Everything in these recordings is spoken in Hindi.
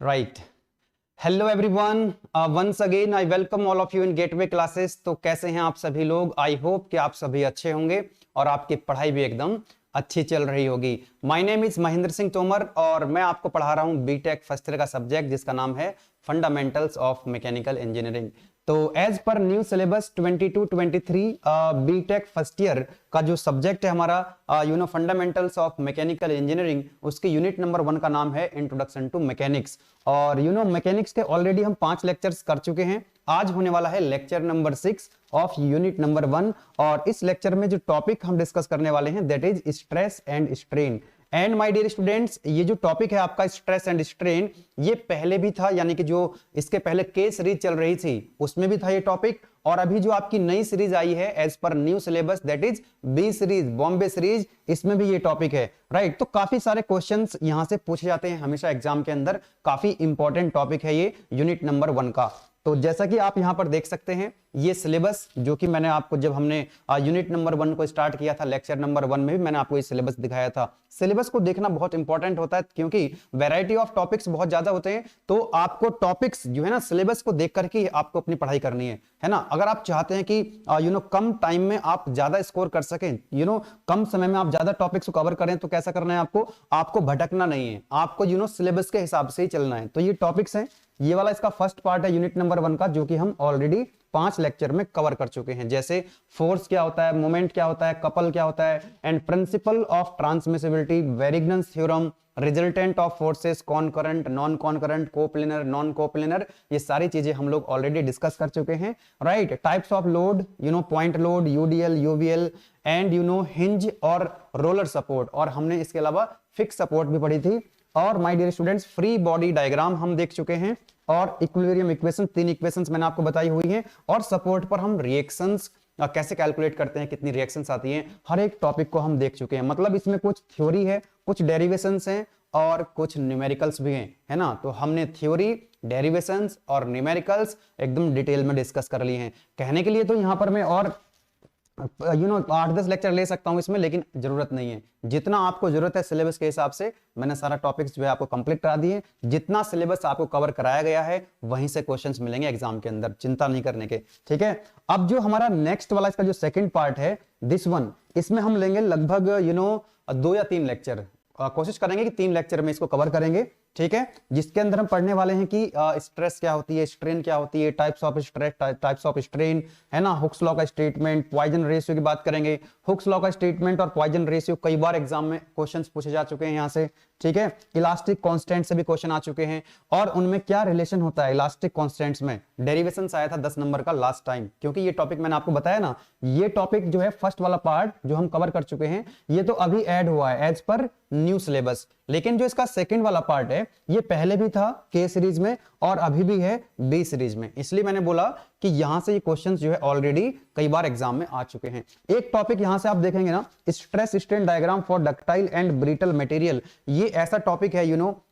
Right. Hello everyone, once again I welcome all of you in Gateway Classes. तो कैसे हैं आप सभी लोग? आई होप कि आप सभी अच्छे होंगे और आपकी पढ़ाई भी एकदम अच्छी चल रही होगी। My name is Mahendra Singh Tomar और मैं आपको पढ़ा रहा हूं बीटेक फर्स्ट ईयर का सब्जेक्ट जिसका नाम है फंडामेंटल्स ऑफ मैकेनिकल इंजीनियरिंग। तो as per new syllabus 22-23 BTech first year का जो सब्जेक्ट है हमारा फंडामेंटल्स ऑफ मैकेनिकल इंजीनियरिंग, उसके यूनिट नंबर 1 का नाम है इंट्रोडक्शन टू मैकेनिक्स। और मैकेनिक्स के ऑलरेडी हम 5 लेक्चर्स कर चुके हैं। आज होने वाला है lecture number 6 of unit number 1 और इस लेक्चर में जो टॉपिक हम डिस्कस करने वाले हैं that is stress and strain. And my dear students, ये जो टॉपिक है आपका स्ट्रेस एंड स्ट्रेन, ये पहले भी था, यानी कि जो इसके पहले के सीरीज चल रही थी उसमें भी था ये टॉपिक। और अभी जो आपकी नई सीरीज आई है as per new syllabus that is B series, Bombay series, इसमें भी ये टॉपिक है। राइट। तो काफी सारे क्वेश्चंस यहां से पूछे जाते हैं हमेशा एग्जाम के अंदर। काफी इंपॉर्टेंट टॉपिक है ये यूनिट नंबर 1 का। तो जैसा कि आप यहां पर देख सकते हैं ये सिलेबस जो कि मैंने आपको जब हमने यूनिट नंबर 1 को स्टार्ट किया था, लेक्चर नंबर 1 में भी मैंने आपको ये सिलेबस दिखाया था। सिलेबस को देखना बहुत इंपॉर्टेंट होता है क्योंकि वैरायटी ऑफ टॉपिक्स बहुत ज्यादा होते हैं। तो आपको टॉपिक्स जो है ना सिलेबस को देख करके आपको अपनी पढ़ाई करनी है ना। अगर आप चाहते हैं कि कम टाइम में आप ज्यादा स्कोर कर सकें, कम समय में आप ज्यादा टॉपिक्स को कवर करें, तो कैसा करना है आपको भटकना नहीं है, आपको सिलेबस के हिसाब से ही चलना है। तो ये टॉपिक्स हैं, ये वाला इसका फर्स्ट पार्ट है यूनिट नंबर 1 का, जो कि हम ऑलरेडी 5 लेक्चर में कवर कर चुके हैं। जैसे फोर्स क्या होता है, मोमेंट क्या होता है, कपल क्या होता है, and principle of transmissibility, Varignon's theorem, resultant of forces, concurrent, non concurrent, coplanar, non coplanar, ये सारी चीजें हम लोग ऑलरेडी डिस्कस कर चुके हैं। Right. Types of load, point load, UDL, UVL, and hinge और रोलर सपोर्ट, और हमने इसके अलावा फिक्स सपोर्ट भी पढ़ी थी। और my dear students, free body diagram हम देख चुके हैं, और इक्विलिब्रियम इक्वेशन, 3 इक्वेशंस मैंने आपको बताई हुई हैं। और सपोर्ट पर हम रिएक्शंस कैसे कैलकुलेट करते हैं, कितनी रिएक्शंस आती हैं, हर एक टॉपिक को हम देख चुके हैं। मतलब इसमें कुछ थ्योरी है, कुछ डेरिवेशंस हैं और कुछ न्यूमेरिकल्स भी हैं, है ना। तो हमने थ्योरी, डेरिवेशंस और न्यूमेरिकल्स एकदम डिटेल में डिस्कस कर लिए हैं। कहने के लिए तो यहां पर मैं और 8-10 लेक्चर ले सकता हूं इसमें, लेकिन जरूरत नहीं है। जितना आपको जरूरत है सिलेबस के हिसाब से मैंने सारा टॉपिक्स जो है आपको कंप्लीट करा दिए। जितना सिलेबस आपको कवर कराया गया है वहीं से क्वेश्चंस मिलेंगे एग्जाम के अंदर, चिंता नहीं करने के, ठीक है। अब जो हमारा नेक्स्ट वाला इसका जो सेकंड पार्ट है दिस वन, इसमें हम लेंगे लगभग 2 या 3 लेक्चर। कोशिश करेंगे कि 3 लेक्चर में इसको कवर करेंगे, ठीक है। जिसके अंदर हम पढ़ने वाले हैं कि स्ट्रेस क्या होती है, स्ट्रेन क्या होती है, types of stress, types of strain, है ना। हुक्स लॉ का स्टेटमेंट, पॉइजन रेशियो की बात करेंगे। हुक्स लॉ का स्टेटमेंट और पॉइजन रेशियो कई बार एग्जाम में क्वेश्चंस पूछे जा चुके हैं यहां से, ठीक है। इलास्टिक कांस्टेंट से भी क्वेश्चन आ चुके हैं, और उनमें क्या रिलेशन होता है इलास्टिक कांस्टेंट्स में। डेरिवेशंस आया था 10 नंबर का लास्ट टाइम, क्योंकि ये टॉपिक मैंने आपको बताया ना, ये टॉपिक जो है फर्स्ट वाला पार्ट जो हम कवर कर चुके हैं, ये तो अभी ऐड हुआ है एज पर न्यू सिलेबस। लेकिन जो इसका सेकंड वाला पार्ट है ये पहले भी था के सीरीज में और अभी भी है बी सीरीज में। इसलिए मैंने बोला कि यहां से ये क्वेश्चंस जो है ऑलरेडी कई बार एग्जाम में आ चुके हैं। एक टॉपिक यहां से आप देखेंगे ना, stress strain diagram for ductile and brittle material. ये ऐसा टॉपिक है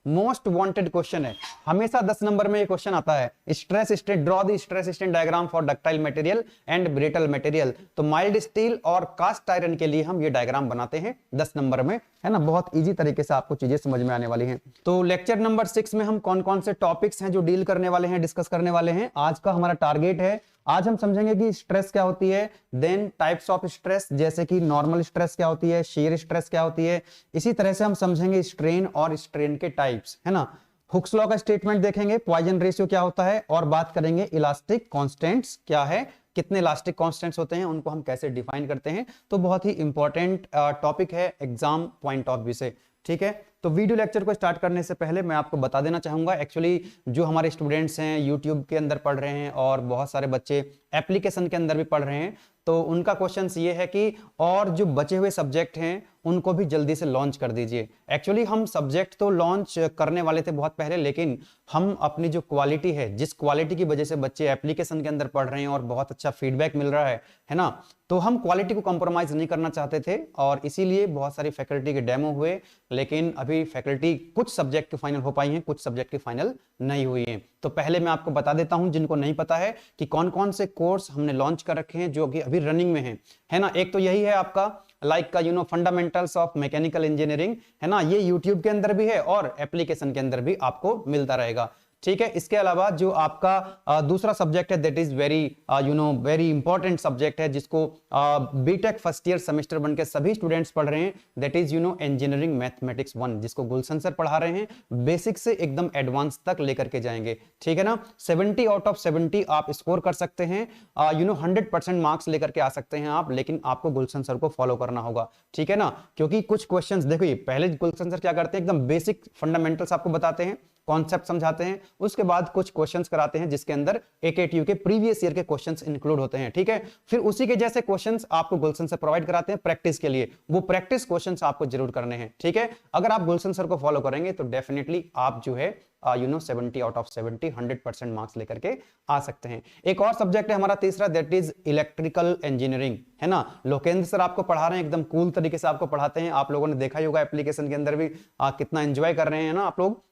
मोस्ट वांटेड क्वेश्चन है, हमेशा 10 नंबर में ये क्वेश्चन आता है। Stress strain, draw the stress strain diagram for ductile material and brittle material. तो माइल्ड स्टील और कास्ट आयरन के लिए हम ये डायग्राम बनाते हैं 10 नंबर में, है ना। बहुत इजी तरीके से आपको चीजें समझ में आने वाली हैं। तो लेक्चर नंबर 6 में हम कौन कौन से टॉपिक्स हैं जो डील करने वाले हैं, डिस्कस करने वाले हैं। आज का हमारा टारगेट है, आज हम समझेंगे कि स्ट्रेस क्या होती है, देन टाइप्स ऑफ स्ट्रेस, जैसे कि नॉर्मल स्ट्रेस क्या होती है, शेयर स्ट्रेस क्या होती है। इसी तरह से हम समझेंगे स्ट्रेन और स्ट्रेन के टाइप्स, है ना। हुक्स लॉ का स्टेटमेंट देखेंगे, पॉइजन रेशियो क्या होता है, और बात करेंगे इलास्टिक कांस्टेंट्स क्या है, कितने इलास्टिक कांस्टेंट्स होते हैं, उनको हम कैसे डिफाइन करते हैं। तो बहुत ही इंपॉर्टेंट टॉपिक है एग्जाम पॉइंट ऑफ व्यू से, ठीक है। तो वीडियो लेक्चर को स्टार्ट करने से पहले मैं आपको बता देना चाहूंगा, एक्चुअली जो हमारे स्टूडेंट्स हैं यूट्यूब के अंदर पढ़ रहे हैं और बहुत सारे बच्चे एप्लीकेशन के अंदर भी पढ़ रहे हैं, तो उनका क्वेश्चन ये है कि और जो बचे हुए सब्जेक्ट हैं उनको भी जल्दी से लॉन्च कर दीजिए। एक्चुअली हम सब्जेक्ट तो लॉन्च करने वाले थे बहुत पहले, लेकिन हम अपनी जो क्वालिटी है, जिस क्वालिटी की वजह से बच्चे एप्लीकेशन के अंदर पढ़ रहे हैं और बहुत अच्छा फीडबैक मिल रहा है ना, तो हम क्वालिटी को कॉम्प्रोमाइज नहीं करना चाहते थे और इसीलिए बहुत सारी फैकल्टी के डेमो हुए। लेकिन अभी फैकल्टी कुछ सब्जेक्ट की फाइनल हो पाई हैं, कुछ सब्जेक्ट की फाइनल नहीं हुई हैं। तो पहले मैं आपको बता देता हूं जिनको नहीं पता है कि कौन कौन से कोर्स हमने लॉन्च कर रखे हैं जो कि अभी रनिंग में है ना। एक तो यही है आपका लाइक का फंडामेंटल्स ऑफ मैकेनिकल इंजीनियरिंग, है ना, ये यूट्यूब के अंदर भी है और एप्लीकेशन के अंदर भी आपको मिलता रहेगा। ठीक है, इसके अलावा जो आपका दूसरा सब्जेक्ट है that is very very important subject है, जिसको बीटेक फर्स्ट ईयर सेमेस्टर 1 के सभी स्टूडेंट्स पढ़ रहे हैं, दैट इज इंजीनियरिंग मैथमेटिक्स 1, जिसको गुलशन सर पढ़ा रहे हैं, बेसिक से एकदम एडवांस तक लेकर के जाएंगे। ठीक है ना, 70 आउट ऑफ 70 आप स्कोर कर सकते हैं, 100% मार्क्स लेकर के आ सकते हैं आप, लेकिन आपको गुलशन सर को फॉलो करना होगा। ठीक है ना, क्योंकि कुछ क्वेश्चंस देखो, पहले गुलशन सर क्या करते हैं, एकदम बेसिक फंडामेंटल्स आपको बताते हैं, कॉन्सेप्ट समझाते हैं, उसके बाद कुछ क्वेश्चंस कराते हैं जिसके अंदर AKTU के प्रीवियस ईयर के क्वेश्चंस इंक्लूड होते हैं। ठीक है, फिर उसी के जैसे क्वेश्चंस आपको गुलशन सर प्रोवाइड कराते हैं प्रैक्टिस के लिए, वो प्रैक्टिस क्वेश्चंस आपको जरूर करने हैं। ठीक है, अगर आप गुलशन सर को फॉलो करेंगे तो डेफिनेटली आप जो है 70 आउट ऑफ 70 100% मार्क्स लेकर के आ सकते हैं। एक और सब्जेक्ट है हमारा तीसरा, दैट इज इलेक्ट्रिकल इंजीनियरिंग, है ना, लोकेंद्र सर आपको पढ़ा रहे हैं, एकदम कूल तरीके से आपको पढ़ाते हैं, आप लोगों ने देखा ही होगा एप्लीकेशन के अंदर भी कितना एंजॉय कर रहे हैं ना आप लोग।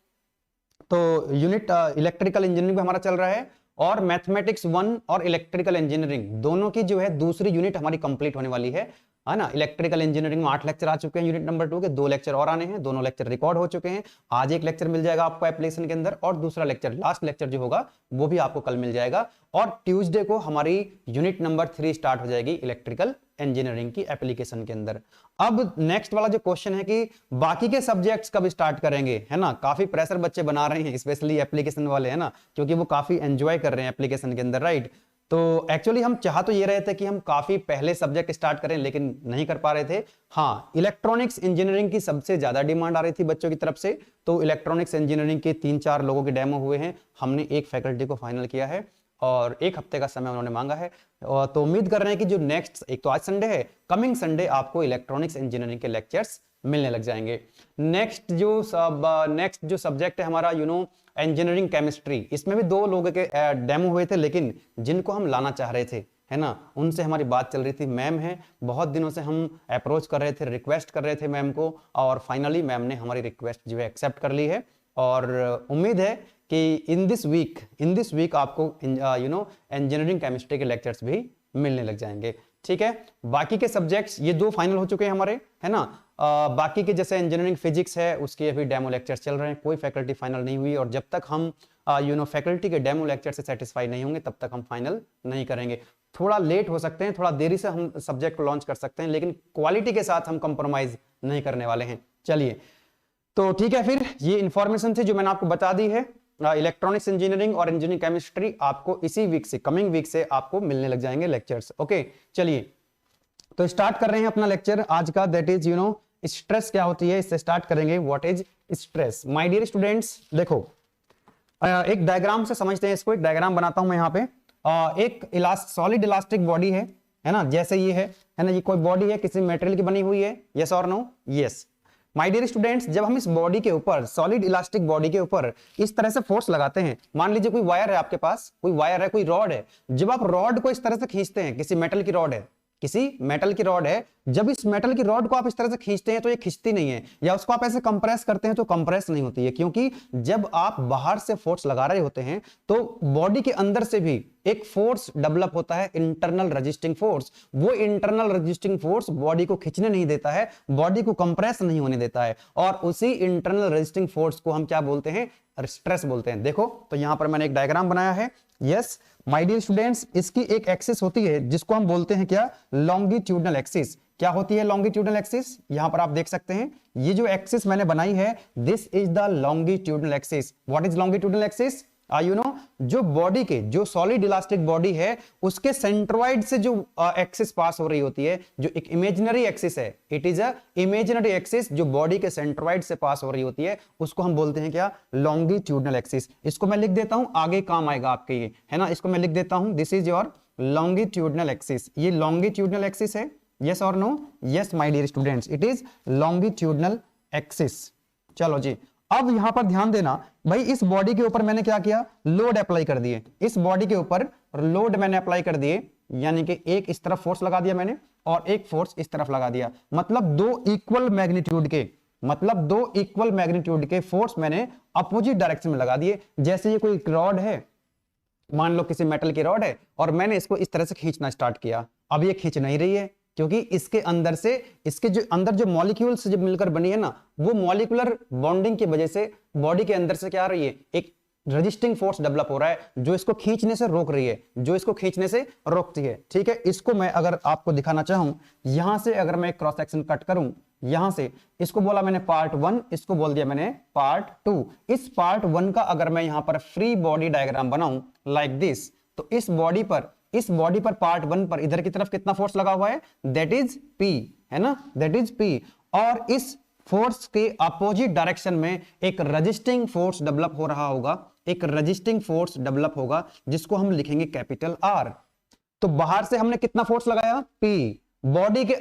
तो यूनिट इलेक्ट्रिकल इंजीनियरिंग भी हमारा चल रहा है, और मैथमेटिक्स 1 और इलेक्ट्रिकल इंजीनियरिंग दोनों की जो है दूसरी यूनिट हमारी कंप्लीट होने वाली है ना। इलेक्ट्रिकल इंजीनियरिंग में 8 लेक्चर आ चुके हैं यूनिट नंबर 2 के, 2 लेक्चर और आने हैं, दोनों लेक्चर रिकॉर्ड हो चुके हैं। आज एक लेक्चर मिल जाएगा आपको एप्लीकेशन के अंदर, और दूसरा लेक्चर, लास्ट लेक्चर जो होगा वो भी आपको कल मिल जाएगा, और ट्यूसडे को हमारी यूनिट नंबर 3 स्टार्ट हो जाएगी इलेक्ट्रिकल इंजीनियरिंग की एप्लीकेशन के अंदर। अब नेक्स्ट वाला जो क्वेश्चन है कि बाकी के सब्जेक्ट्स कब स्टार्ट करेंगे, है ना, काफी प्रेशर बच्चे बना रहे हैं, स्पेशली एप्लीकेशन वाले, है ना, क्योंकि वो काफी एंजॉय कर रहे हैं एप्लीकेशन के अंदर, राइट। तो एक्चुअली हम चाह तो ये रहे थे कि हम काफी पहले सब्जेक्ट स्टार्ट करें, लेकिन नहीं कर पा रहे थे। हाँ, इलेक्ट्रॉनिक्स इंजीनियरिंग की सबसे ज्यादा डिमांड आ रही थी बच्चों की तरफ से, तो इलेक्ट्रॉनिक्स इंजीनियरिंग के 3-4 लोगों के डेमो हुए हैं, हमने एक फैकल्टी को फाइनल किया है और 1 हफ्ते का समय उन्होंने मांगा है। तो उम्मीद कर रहे हैं कि जो नेक्स्ट, एक तो आज संडे है, कमिंग संडे आपको इलेक्ट्रॉनिक्स इंजीनियरिंग के लेक्चर्स मिलने लग जाएंगे। नेक्स्ट जो सब्जेक्ट है हमारा इंजीनियरिंग केमिस्ट्री, इसमें भी 2 लोगों के डेमो हुए थे, लेकिन जिनको हम लाना चाह रहे थे, है ना, उनसे हमारी बात चल रही थी, मैम है, बहुत दिनों से हम अप्रोच कर रहे थे, रिक्वेस्ट कर रहे थे मैम को, और फाइनली मैम ने हमारी रिक्वेस्ट जो है एक्सेप्ट कर ली है, और उम्मीद है कि इन दिस वीक आपको इंजीनियरिंग केमिस्ट्री के लेक्चर्स भी मिलने लग जाएंगे। ठीक है, बाकी के सब्जेक्ट्स ये 2 फाइनल हो चुके हैं हमारे, है ना। बाकी के जैसे इंजीनियरिंग फिजिक्स है, उसके अभी डेमो लेक्चर्स चल रहे हैं, कोई फैकल्टी फाइनल नहीं हुई, और जब तक हम फैकल्टी के डेमो लेक्चर से सेटिस्फाई नहीं होंगे तब तक हम फाइनल नहीं करेंगे। थोड़ा लेट हो सकते हैं, थोड़ा देरी से हम सब्जेक्ट को लॉन्च कर सकते हैं, लेकिन क्वालिटी के साथ हम कंप्रोमाइज नहीं करने वाले हैं। चलिए, तो ठीक है, फिर ये इंफॉर्मेशन थी जो मैंने आपको बता दी है। इलेक्ट्रॉनिक्स इंजीनियरिंग और इंजीनियरिंग केमिस्ट्री आपको इसी वीक से, कमिंग वीक से आपको मिलने लग जाएंगे लेक्चर्स। ओके, चलिए तो स्टार्ट कर रहे हैं अपना लेक्चर आज का, दैट इज स्ट्रेस क्या होती है, इससे स्टार्ट करेंगे। What is stress? My dear students, देखो एक डायग्राम से समझते हैं इसको। एक डायग्राम बनाता हूं मैं यहाँ पे। एक सॉलिड इलास्टिक बॉडी है ना, जैसे ये है ना, ये कोई बॉडी है, किसी मटेरियल की बनी हुई है, यस और no? Yes. My dear students, जब हम इस बॉडी के ऊपर, सॉलिड इलास्टिक बॉडी के ऊपर इस तरह से फोर्स लगाते हैं, मान लीजिए कोई वायर है आपके पास, कोई वायर है, कोई रॉड है, जब आप रॉड को इस तरह से खींचते हैं, किसी मेटल की रॉड है, जब इस मेटल की रॉड को आप इस तरह से खींचते हैं तो ये खिंचती नहीं है, या उसको आप ऐसे कंप्रेस करते हैं तो कंप्रेस नहीं होती है, क्योंकि जब आप बाहर से फोर्स लगा रहे होते हैं तो बॉडी के अंदर से भी एक फोर्स डेवलप होता है, इंटरनल रेजिस्टिंग फोर्स। वो इंटरनल रेजिस्टिंग फोर्स बॉडी को खींचने नहीं देता है, बॉडी को कंप्रेस नहीं होने देता है, और उसी इंटरनल रेजिस्टिंग फोर्स को हम क्या बोलते हैं? स्ट्रेस बोलते हैं। देखो तो यहां पर मैंने एक डायग्राम बनाया है। यस माय डियर स्टूडेंट्स, इसकी एक एक्सिस होती है जिसको हम बोलते हैं क्या? Longitudinal axis. क्या होती है लॉन्गिट्यूडनल एक्सिस? यहां पर आप देख सकते हैं, ये जो एक्सिस मैंने बनाई है, this is the longitudinal axis. What is longitudinal axis? जो बॉडी के, जो सॉलिड इलास्टिक बॉडी है, उसके सेंट्रोइड से जो एक्सिस पास हो रही होती है, जो एक इमेजिनरी एक्सिस है, it is a imaginary axis, जो बॉडी के सेंट्रोइड से पास हो रही होती है, उसको हम बोलते हैं क्या? Longitudinal axis. इसको मैं लिख देता हूं, आगे काम आएगा आपके ये, है ना। इसको मैं लिख देता हूं, this is your longitudinal axis. ये लॉन्गिट्यूडनल एक्सिस है, यस और no? Yes my dear students, it is longitudinal axis. चलो जी, अब यहां पर ध्यान देना भाई, इस बॉडी के ऊपर मैंने क्या किया? लोड अप्लाई कर दिए। इस बॉडी के ऊपर लोड मैंने अप्लाई कर दिए, यानी कि एक इस तरफ फोर्स लगा दिया मैंने और एक फोर्स इस तरफ लगा दिया, मतलब दो इक्वल मैग्नीट्यूड के फोर्स मैंने अपोजिट डायरेक्शन में लगा दिए। जैसे ये कोई रॉड है, मान लो किसी मेटल की रॉड है, और मैंने इसको इस तरह से खींचना स्टार्ट किया, अब ये खींच नहीं रही है, क्योंकि इसके अंदर से, इसके जो अंदर जो मॉलिक्यूल्स जब मिलकर बनी है ना, वो मॉलिक्यूलर बॉन्डिंग की वजह से बॉडी के अंदर से क्या आ रही है, एक रजिस्टिंग फोर्स डेवलप हो रहा है जो इसको खींचने से रोक रही है, जो इसको खींचने से रोकती है। ठीक है, इसको मैं अगर आपको दिखाना चाहूं, यहां से अगर मैं क्रॉस सेक्शन कट करूं, यहां से इसको बोला मैंने पार्ट 1, इसको बोल दिया मैंने पार्ट 2। इस पार्ट 1 का अगर मैं यहां पर फ्री बॉडी डायग्राम बनाऊं लाइक दिस, तो इस बॉडी पर पार्ट 1 पर इधर की तरफ कितना फोर्स लगा हुआ है, दैट इज P, है ना, दैट इज P। और इस फोर्स के अपोजिट डायरेक्शन में एक रजिस्टिंग फोर्स डेवलप हो रहा होगा, एक रजिस्टिंग फोर्स डेवलप होगा जिसको हम लिखेंगे कैपिटल R। तो बाहर से हमने कितना फोर्स लगाया, P। बॉडी के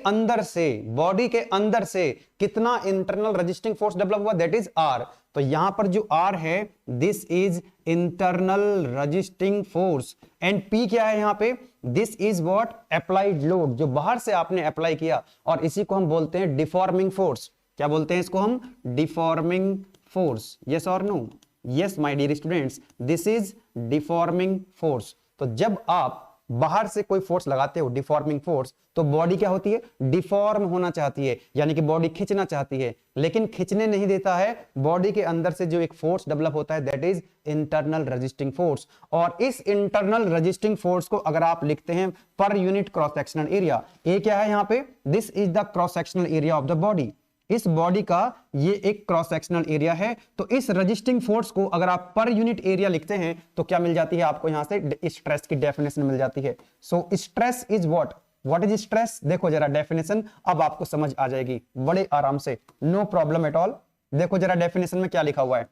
अंदर से कितना इंटरनल रजिस्टिंग फोर्स डेवलप हुआ, दैट इज R। तो यहां पर जो R है, this is internal resisting force, and P क्या है यहां पे, this is what, applied load, जो बाहर से आपने अप्लाई किया, और इसी को हम बोलते हैं डिफॉर्मिंग फोर्स। क्या बोलते हैं इसको हम, डिफॉर्मिंग फोर्स। यस और no, yes my dear students, this is deforming force. तो जब आप बाहर से कोई फोर्स लगाते हो, डिफॉर्मिंग फोर्स, तो बॉडी क्या होती है, डिफॉर्म होना चाहती है, यानी कि बॉडी खींचना चाहती है, लेकिन खींचने नहीं देता है। बॉडी के अंदर से जो एक फोर्स डेवलप होता है, that is internal resisting force. और इस इंटरनल रजिस्टिंग फोर्स को अगर आप लिखते हैं per unit cross sectional area, ये क्या है यहां पे, this is the cross sectional area of the body. इस बॉडी का ये एक क्रॉस सेक्शनल एरिया है। तो इस रजिस्टिंग फोर्स को अगर आप पर यूनिट एरिया लिखते हैं तो क्या मिल जाती है आपको, यहां से स्ट्रेस की डेफिनेशन मिल जाती है। So stress is what is stress, देखो जरा डेफिनेशन अब आपको समझ आ जाएगी बड़े आराम से, नो प्रॉब्लम एट ऑल। देखो जरा डेफिनेशन में क्या लिखा हुआ है,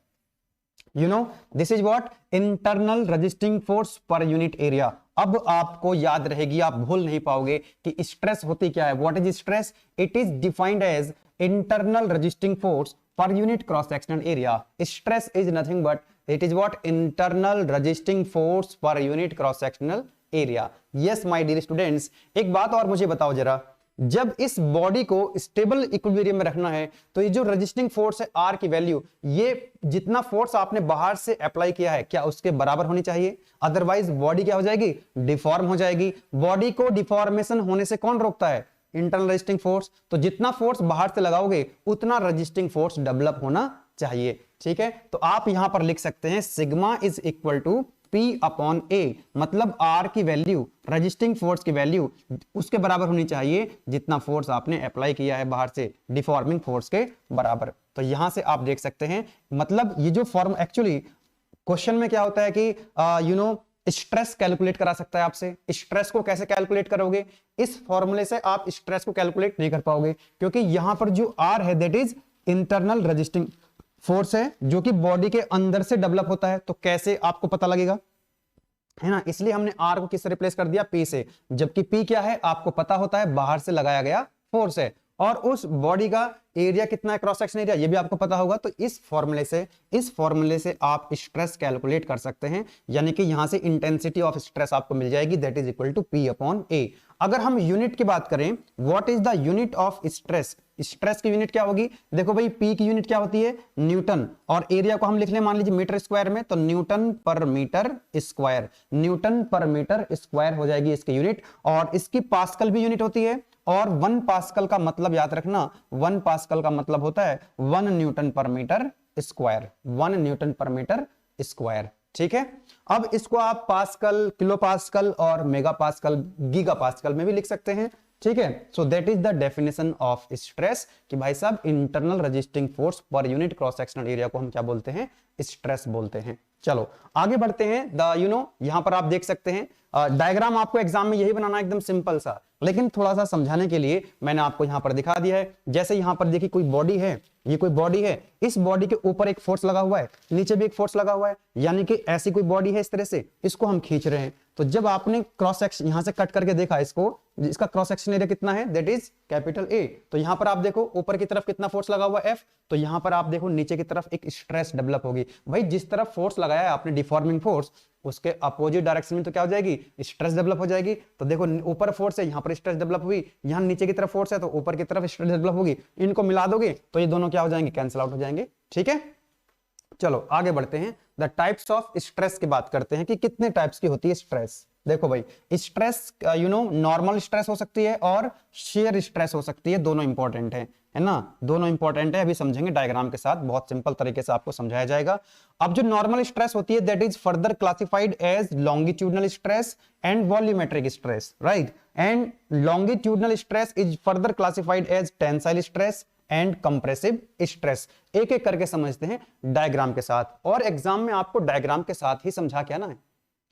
you no this is what, internal resisting force per unit area. अब आपको याद रहेगी, आप भूल नहीं पाओगे कि स्ट्रेस होती क्या है। What is stress, it is defined as internal resisting force per unit cross sectional area. Stress is nothing but it is what, internal resisting force per unit cross sectional area. Yes my dear students, एक बात और मुझे बताओ जरा, जब इस बॉडी को स्टेबल इक्विलिब्रियम में रखना है तो ये जो रजिस्टिंग फोर्स है R की वैल्यू, ये जितना फोर्स आपने बाहर से अप्लाई किया है क्या उसके बराबर होनी चाहिए, अदरवाइज बॉडी क्या हो जाएगी, डिफॉर्म हो जाएगी। बॉडी को डिफॉर्मेशन होने से कौन रोकता है, इंटरनल रजिस्टिंग फोर्स। तो जितना फोर्स बाहर से लगाओगे उतना रजिस्टिंग फोर्स डेवलप होना चाहिए। ठीक है, तो आप यहां पर लिख सकते हैं sigma is equal to P upon A, मतलब R की वैल्यू, रजिस्टिंग फोर्स की वैल्यू उसके बराबर होनी चाहिए जितना फोर्स आपने अप्लाई किया है बाहर से, डिफॉर्मिंग फोर्स के बराबर। तो यहां से आप देख सकते हैं, मतलब ये जो फॉर्म, एक्चुअली क्वेश्चन में क्या होता है कि यू नो स्ट्रेस कैलकुलेट करा सकता है आपसे। स्ट्रेस को कैसे कैलकुलेट करोगे, इस फॉर्मूले से आप स्ट्रेस को कैलकुलेट नहीं कर पाओगे, क्योंकि यहां पर जो R है that is internal resisting force है जो कि बॉडी के अंदर से डेवलप होता है। तो कैसे आपको पता लगेगा, है ना, इसलिए हमने R को किससे रिप्लेस कर दिया, P से, जबकि P क्या है आपको पता होता है, बाहर से लगाया गया फोर्स है। और उस बॉडी का एरिया कितना है, क्रॉस सेक्शन एरिया, ये भी आपको पता होगा। तो इस फॉर्मूले से आप स्ट्रेस कैलकुलेट कर सकते हैं, यानी कि यहां से इंटेंसिटी ऑफ स्ट्रेस आपको मिल जाएगी, that is equal to P upon A। अगर हम यूनिट की बात करें, what is the unit of stress, stress की यूनिट क्या होगी, देखो भाई P की यूनिट क्या होती है, न्यूटन, और एरिया को हम लिख लें मान लीजिए मीटर स्क्वायर में, तो newton per metre square, Newton per metre square हो जाएगी इसकी यूनिट। और इसकी पास्कल भी यूनिट होती है, और 1 पास्कल का मतलब याद रखना, 1 पास्कल का मतलब होता है 1 Newton per metre square, 1 Newton per metre square. ठीक है, अब इसको आप पास्कल, किलो पास्कल और मेगा पास्कल, गीगा पास्कल में भी लिख सकते हैं। ठीक है, so that is the definition of stress, कि भाई साहब internal resisting force per unit cross sectional area को हम क्या बोलते हैं, स्ट्रेस बोलते हैं। चलो आगे बढ़ते हैं। यहां पर आप देख सकते हैं डायग्राम, आपको एग्जाम में यही बनाना है, एकदम सिंपल सा, लेकिन थोड़ा सा समझाने के लिए मैंने आपको यहां पर दिखा दिया है। जैसे यहां पर देखिए कोई बॉडी है, ये कोई बॉडी है, इस बॉडी के ऊपर एक फोर्स लगा हुआ है, नीचे भी एक फोर्स लगा हुआ है, यानी कि ऐसी कोई बॉडी है इस तरह से, इसको हम खींच रहे हैं। तो जब आपने क्रॉस सेक्शन यहां से कट करके देखा इसको, इसका क्रॉस सेक्शन एरिया कितना है, दैट इज कैपिटल A। तो यहां पर आप देखो ऊपर की तरफ कितना फोर्स लगा हुआ है, F, तो यहां पर आप देखो नीचे की तरफ एक स्ट्रेस डेवलप होगी। भाई जिस तरफ फोर्स लगाया है आपने डिफॉर्मिंग फोर्स, उसके अपोजिट डायरेक्शन में तो क्या हो जाएगी, स्ट्रेस डेवलप हो जाएगी। तो देखो ऊपर फोर्स है, यहां पर स्ट्रेस डेवलप हुई, यहां नीचे की तरफ फोर्स है तो ऊपर की तरफ स्ट्रेस डेवलप होगी। इनको मिला दोगे तो ये दोनों क्या हो जाएंगे, कैंसिल आउट हो जाएंगे। ठीक है, चलो आगे बढ़ते हैं। द टाइप्स ऑफ स्ट्रेस की बात करते हैं कि कितने टाइप्स की होती है स्ट्रेस। देखो भाई, स्ट्रेस नॉर्मल स्ट्रेस हो सकती है और शेयर स्ट्रेस हो सकती है, दोनों इंपॉर्टेंट है ना, दोनों इंपॉर्टेंट है। अभी समझेंगे डायग्राम के साथ, बहुत सिंपल तरीके से आपको समझाया जाएगा। अब जो नॉर्मल स्ट्रेस होती है that is further classified as longitudinal stress and volumetric stress, right, and longitudinal stress is further classified as tensile stress and compressive stress. एक एक करके समझते हैं डायग्राम के साथ, और एग्जाम में आपको डायग्राम के साथ ही समझा के आना है,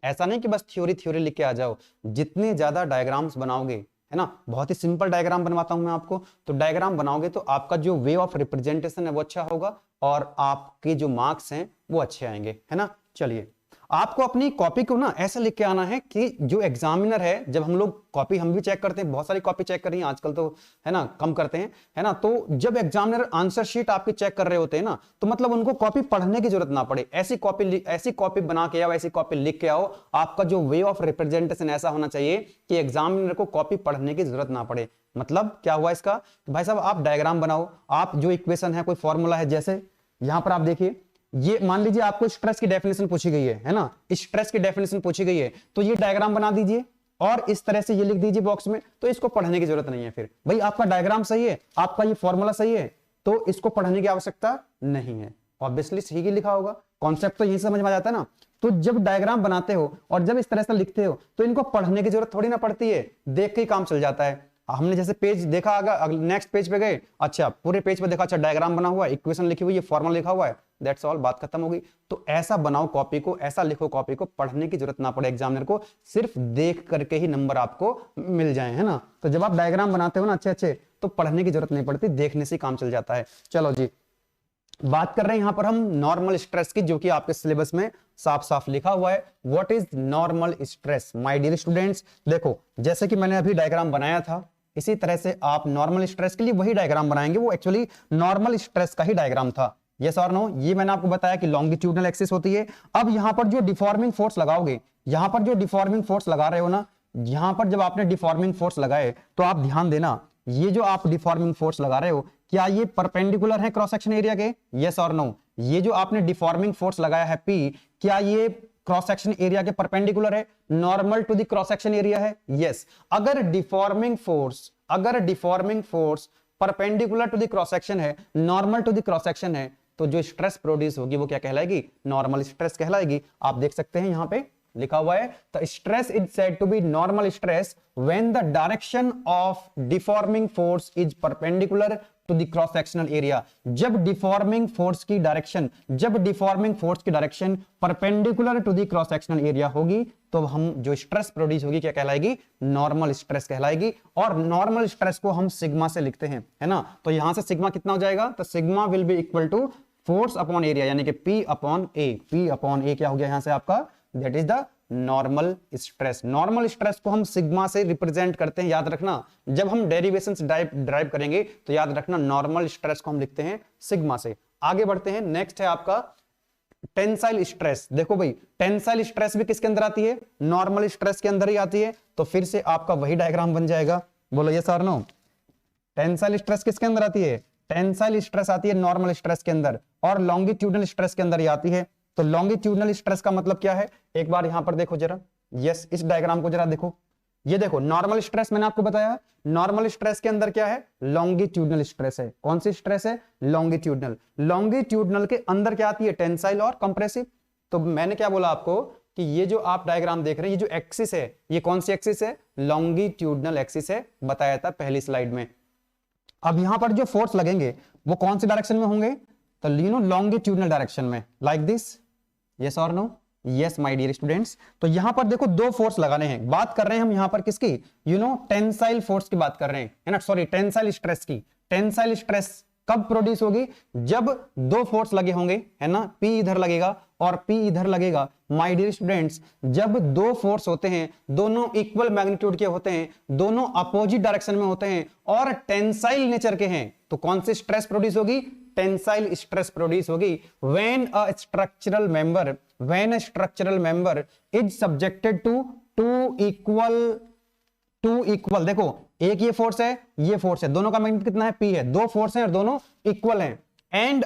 ऐसा नहीं कि बस थ्योरी थ्योरी लिख के आ जाओ। जितने ज्यादा डायग्राम्स बनाओगे, है ना, बहुत ही सिंपल डायग्राम बनवाता हूं मैं आपको, तो डायग्राम बनाओगे तो आपका जो वे ऑफ रिप्रेजेंटेशन है वो अच्छा होगा और आपके जो मार्क्स हैं वो अच्छे आएंगे, है ना। चलिए, आपको अपनी कॉपी को ना ऐसे लिख के आना है कि जो एग्जामिनर है, जब हम लोग कॉपी हम भी चेक करते हैं, बहुत सारी कॉपी चेक कर रही हैं आजकल तो, है ना, कम करते हैं, है ना, तो जब एग्जामिनर आंसर शीट आपकी चेक कर रहे होते हैं ना, तो मतलब उनको कॉपी पढ़ने की जरूरत ना पड़े, ऐसी कॉपी बना के आओ, ऐसी कॉपी लिख के आओ। आपका जो वे ऑफ रिप्रेजेंटेशन ऐसा होना चाहिए कि एग्जामिनर को कॉपी पढ़ने की जरूरत ना पड़े। मतलब क्या हुआ इसका, भाई साहब आप डायग्राम बनाओ, आप जो इक्वेशन है, कोई फॉर्मूला है, जैसे यहां पर आप देखिए, ये मान लीजिए आपको स्ट्रेस की डेफिनेशन पूछी गई है ना, स्ट्रेस की डेफिनेशन पूछी गई है, तो ये डायग्राम बना दीजिए और इस तरह से ये लिख दीजिए बॉक्स में, तो इसको पढ़ने की जरूरत नहीं है। फिर भाई आपका डायग्राम सही है, आपका ये फॉर्मूला सही है, तो इसको पढ़ने की आवश्यकता नहीं है, ऑब्वियसली सही ही लिखा होगा, कॉन्सेप्ट तो यही समझ में आ जाता है ना। तो जब डायग्राम बनाते हो और जब इस तरह से लिखते हो तो इनको पढ़ने की जरूरत थोड़ी ना पड़ती है, देख के ही काम चल जाता है। हमने जैसे पेज देखा, अगर नेक्स्ट पेज पे गए, अच्छा पूरे पेज पे देखा, अच्छा डायग्राम बना हुआ है, इक्वेशन लिखी हुई है, फॉर्मूला लिखा हुआ है, दैट्स ऑल, बात खत्म हो गई। तो ऐसा बनाओ कॉपी को, ऐसा लिखो कॉपी को, पढ़ने की जरूरत ना पड़े एग्जामिनर को, सिर्फ देख करके ही नंबर आपको मिल जाए, है ना। तो जब आप डायग्राम बनाते हो ना अच्छे अच्छे, तो पढ़ने की जरूरत नहीं पड़ती, देखने से काम चल जाता है। चलो जी, बात कर रहे हैं यहां पर हम नॉर्मल स्ट्रेस की, जो कि आपके सिलेबस में साफ साफ लिखा हुआ है। What is normal stress my dear students. देखो, जैसे कि मैंने अभी डायग्राम बनाया था, इसी तरह से आप नॉर्मल स्ट्रेस के लिए वही डायग्राम बनाएंगे, वो एक्चुअली नॉर्मल स्ट्रेस का ही डायग्राम था, यस और नो। ये मैंने आपको बताया कि लॉन्गिट्यूडनल एक्सिस होती है। अब यहां पर जो डिफॉर्मिंग फोर्स लगाओगे, यहां पर जो डिफॉर्मिंग फोर्स लगा रहे हो ना, यहां पर जब आपने डिफॉर्मिंग फोर्स लगाए तो आप ध्यान देना, ये जो आप डिफॉर्मिंग फोर्स लगा रहे हो, क्या ये परपेंडिकुलर है क्रॉस सेक्शन एरिया के, यस और नो। ये जो आपने डिफॉर्मिंग फोर्स लगाया है P, क्या ये क्रॉस सेक्शन एरिया के परपेंडिकुलर है, normal to the cross section area है, यस। अगर deforming force perpendicular to the cross section है, normal to the cross section है, तो जो स्ट्रेस प्रोड्यूस होगी वो क्या कहलाएगी, नॉर्मल स्ट्रेस कहलाएगी। आप देख सकते हैं यहां पे लिखा हुआ है, the stress is said to be normal stress when the direction of deforming force is perpendicular to the cross sectional area. जब डिफॉर्मिंग फोर्स की direction perpendicular to the cross sectional area होगी, तो हम जो स्ट्रेस प्रोड्यूस होगी क्या कहलाएगी, नॉर्मल स्ट्रेस कहलाएगी। और नॉर्मल स्ट्रेस को हम सिग्मा से लिखते हैं, है ना। तो यहां से सिग्मा कितना हो जाएगा, तो sigma will be equal to force upon area, यानी कि P अपॉन ए क्या हो गया यहां से आपका, that is the normal stress. Normal stress को हम सिग्मा से रिप्रेजेंट करते हैं, याद रखना। जब हम डेरिवेशंस ड्राइव करेंगे तो याद रखना नॉर्मल स्ट्रेस को हम लिखते हैं सिग्मा से। आगे बढ़ते हैं, नेक्स्ट है आपका टेंसाइल स्ट्रेस। देखो भाई, टेंसाइल स्ट्रेस भी किसके अंदर आती है, नॉर्मल स्ट्रेस के अंदर ही आती है। तो फिर से आपका वही डायग्राम बन जाएगा, बोलो यस और नो। टेंसाइल स्ट्रेस किसके अंदर आती है, टेंसाइल स्ट्रेस आती है नॉर्मल स्ट्रेस के अंदर, और लॉन्गिट्यूडनल स्ट्रेस के अंदर ही आती है। तो लॉन्गिट्यूडनल स्ट्रेस का मतलब क्या है, एक बार यहां पर देखो जरा, यस, इस डायग्राम को जरा देखो, ये देखो नॉर्मल स्ट्रेस मैंने आपको बताया, नॉर्मल स्ट्रेस के अंदर क्या है, लॉन्गिट्यूडनल स्ट्रेस है। कौन सी स्ट्रेस है, लॉन्गिट्यूडनल। लॉन्गिट्यूडनल के अंदर क्या आती है, टेंसाइल और कंप्रेसिव। तो मैंने क्या बोला आपको कि ये जो आप डायग्राम देख रहे हैं, ये जो एक्सिस है, ये कौन सी एक्सिस है, लॉन्गिट्यूडनल एक्सिस है, बताया था पहली स्लाइड में। अब यहां पर जो फोर्स लगेंगे वो कौन सी डायरेक्शन में होंगे, तो लॉन्गिट्यूडनल डायरेक्शन में, लाइक दिस, यस और no, yes my dear students. तो यहां पर देखो दो फोर्स लगाने हैं, बात कर रहे हैं हम यहां पर किसकी, टेंसाइल फोर्स की बात कर रहे हैं, है ना, सॉरी टेंसाइल स्ट्रेस की। टेंसाइल स्ट्रेस कब प्रोड्यूस होगी, जब दो फोर्स लगे होंगे, है ना, P इधर लगेगा और P इधर लगेगा। माय डियर स्टूडेंट्स, जब दो फोर्स होते हैं, दोनों इक्वल मैग्नीट्यूड के होते हैं, दोनों अपोजिट डायरेक्शन में होते हैं और टेंसाइल नेचर के हैं, तो कौन सी स्ट्रेस प्रोड्यूस होगी, टेंसाइल स्ट्रेस प्रोड्यूस होगी। When a structural member is subjected to two equal, देखो एक ये फोर्स है, ये फोर्स है, दोनों का मैग्नीट्यूड कितना है, P है, दो फोर्स हैं और दोनों इक्वल हैं, and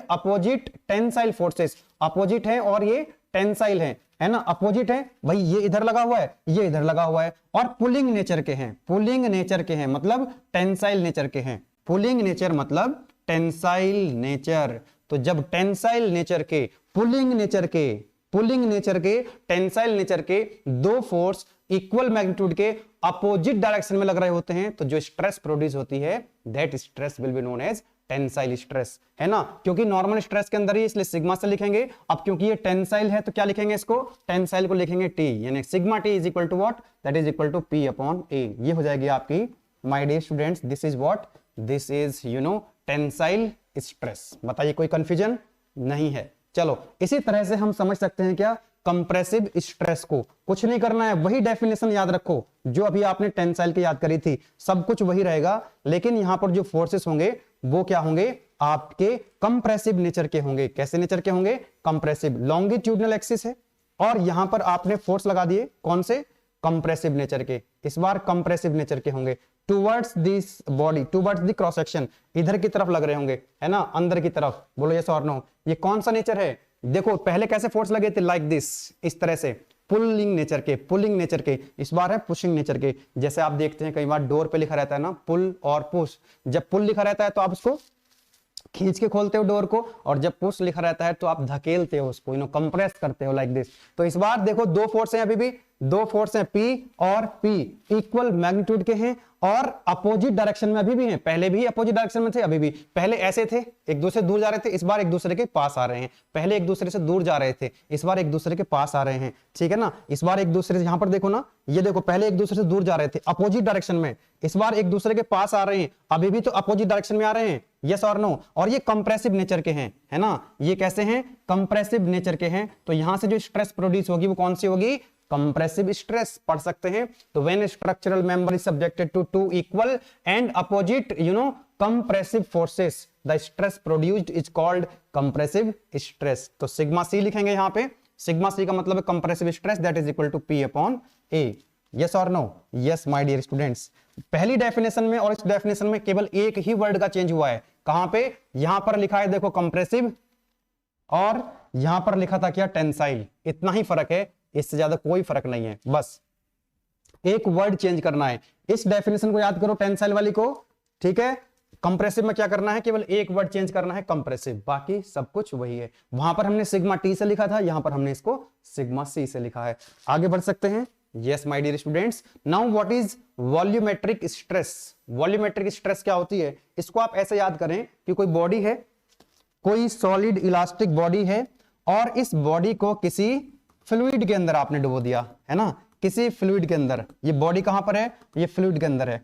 opposite tensile forces, opposite हैं और ये टेंसाइल हैं, है ना, अपोजिट है भाई, ये इधर लगा हुआ है, ये इधर लगा हुआ है, और पुलिंग नेचर के हैं, पुलिंग नेचर के हैं मतलब टेंसाइल नेचर के हैं, पुलिंग नेचर मतलब टेंसाइल नेचर। तो जब टेंसाइल नेचर के, पुलिंग नेचर के, पुलिंग नेचर के, टेंसाइल नेचर के दो फोर्स इक्वल मैग्नीट्यूड के अपोजिट डायरेक्शन में लग रहे होते हैं, तो जो स्ट्रेस प्रोड्यूस होती है that stress will be known as tensile stress, है ना, क्योंकि नॉर्मल स्ट्रेस के अंदर ही, इसलिए सिग्मा से लिखेंगे। अब क्योंकि ये टेंसाइल है तो क्या लिखेंगे इसको, टेंसाइल को लिखेंगे टी, यानी sigma T is equal to what, that is equal to P upon A. ये हो जाएगी आपकी my dear students, this is what, this is you know tensile stress. बताइए कोई कंफ्यूजन नहीं है। चलो इसी तरह से हम समझ सकते हैं क्या, कंप्रेसिव स्ट्रेस को कुछ नहीं करना है, वही डेफिनेशन याद रखो जो अभी आपने टेंसाइल की याद करी थी, सब कुछ वही रहेगा, लेकिन यहां पर जो फोर्सेस होंगे वो क्या होंगे, आपके कंप्रेसिव नेचर के होंगे। कैसे नेचर के होंगे, कंप्रेसिव, लॉन्गिट्यूडनल एक्सिस है और यहां पर आपने फोर्स लगा दिए, कौन से, कंप्रेसिव नेचर के, इस बार कंप्रेसिव नेचर के होंगे, towards this body, towards the cross section, इधर की तरफ लग रहे होंगे, है ना, अंदर की तरफ। बोलो यस और नो, ये कौन सा नेचर है, देखो पहले कैसे फोर्स लगे थे, लाइक दिस, इस तरह से, पुलिंग नेचर के, पुलिंग नेचर के, इस बार है पुशिंग नेचर के। जैसे आप देखते हैं कई बार डोर पे लिखा रहता है ना पुल और पुश, जब पुल लिखा रहता है तो आप उसको खींच के खोलते हो डोर को, और जब पुश लिखा रहता है तो आप धकेलते हो उसको, कंप्रेस करते हो लाइक दिस। तो इस बार देखो दो फोर्स हैं, अभी भी दो फोर्स हैं, P और P इक्वल मैग्नीट्यूड के हैं और अपोजिट डायरेक्शन में अभी भी हैं, पहले भी अपोजिट डायरेक्शन में थे, अभी भी, पहले ऐसे थे एक दूसरे दूर जा रहे थे, इस बार एक दूसरे के पास आ रहे हैं, पहले एक दूसरे से दूर जा रहे थे, इस बार एक दूसरे के पास आ रहे हैं, ठीक है ना, इस बार एक दूसरे से, यहां पर देखो ना, ये देखो पहले एक दूसरे से दूर जा रहे थे अपोजिट डायरेक्शन में, इस बार एक दूसरे के पास आ रहे हैं, अभी भी तो अपोजिट डायरेक्शन में आ रहे हैं, यस और नो, और ये कंप्रेसिव नेचर के हैं, है ना, ये कैसे हैं, कंप्रेसिव नेचर के हैं। तो यहां से जो स्ट्रेस प्रोड्यूस होगी वो कौन सी होगी, कंप्रेसिव स्ट्रेस पढ़ सकते हैं। तो when structural member is subjected to two equal and opposite compressive forces, the stress produced is called compressive stress. तो सिग्मा सी लिखेंगे यहां पे, सिग्मा सी का मतलब है compressive stress, that is equal to P upon A. Yes और no, yes my dear students. पहली डेफिनेशन में और इस डेफिनेशन में केवल एक ही वर्ड का चेंज हुआ है, कहां पे, यहां पर लिखा है देखो कंप्रेसिव, और यहां पर लिखा था क्या, टेंसाइल, इतना ही फर्क है, इससे ज्यादा कोई फर्क नहीं है, बस एक वर्ड चेंज करना है। इस डेफिनेशन को याद करो, टेंसाइल वाली को, ठीक है, कंप्रेसिव में क्या करना है, केवल एक वर्ड चेंज करना है, कंप्रेसिव, बाकी सब कुछ वही है। वहां पर हमने सिग्मा टी से लिखा था, यहां पर हमने इसको सिग्मा सी से लिखा है। आगे बढ़ सकते हैं। Yes my dear students, now what is volumetric stress. Volumetric stress क्या होती है, इसको आप ऐसे याद करें कि कोई बॉडी है, कोई सॉलिड इलास्टिक बॉडी है, और इस बॉडी को किसी फ्लूइड के अंदर आपने डुबो दिया, है ना, किसी फ्लूइड के अंदर, ये बॉडी कहां पर है, ये फ्लूइड के अंदर है,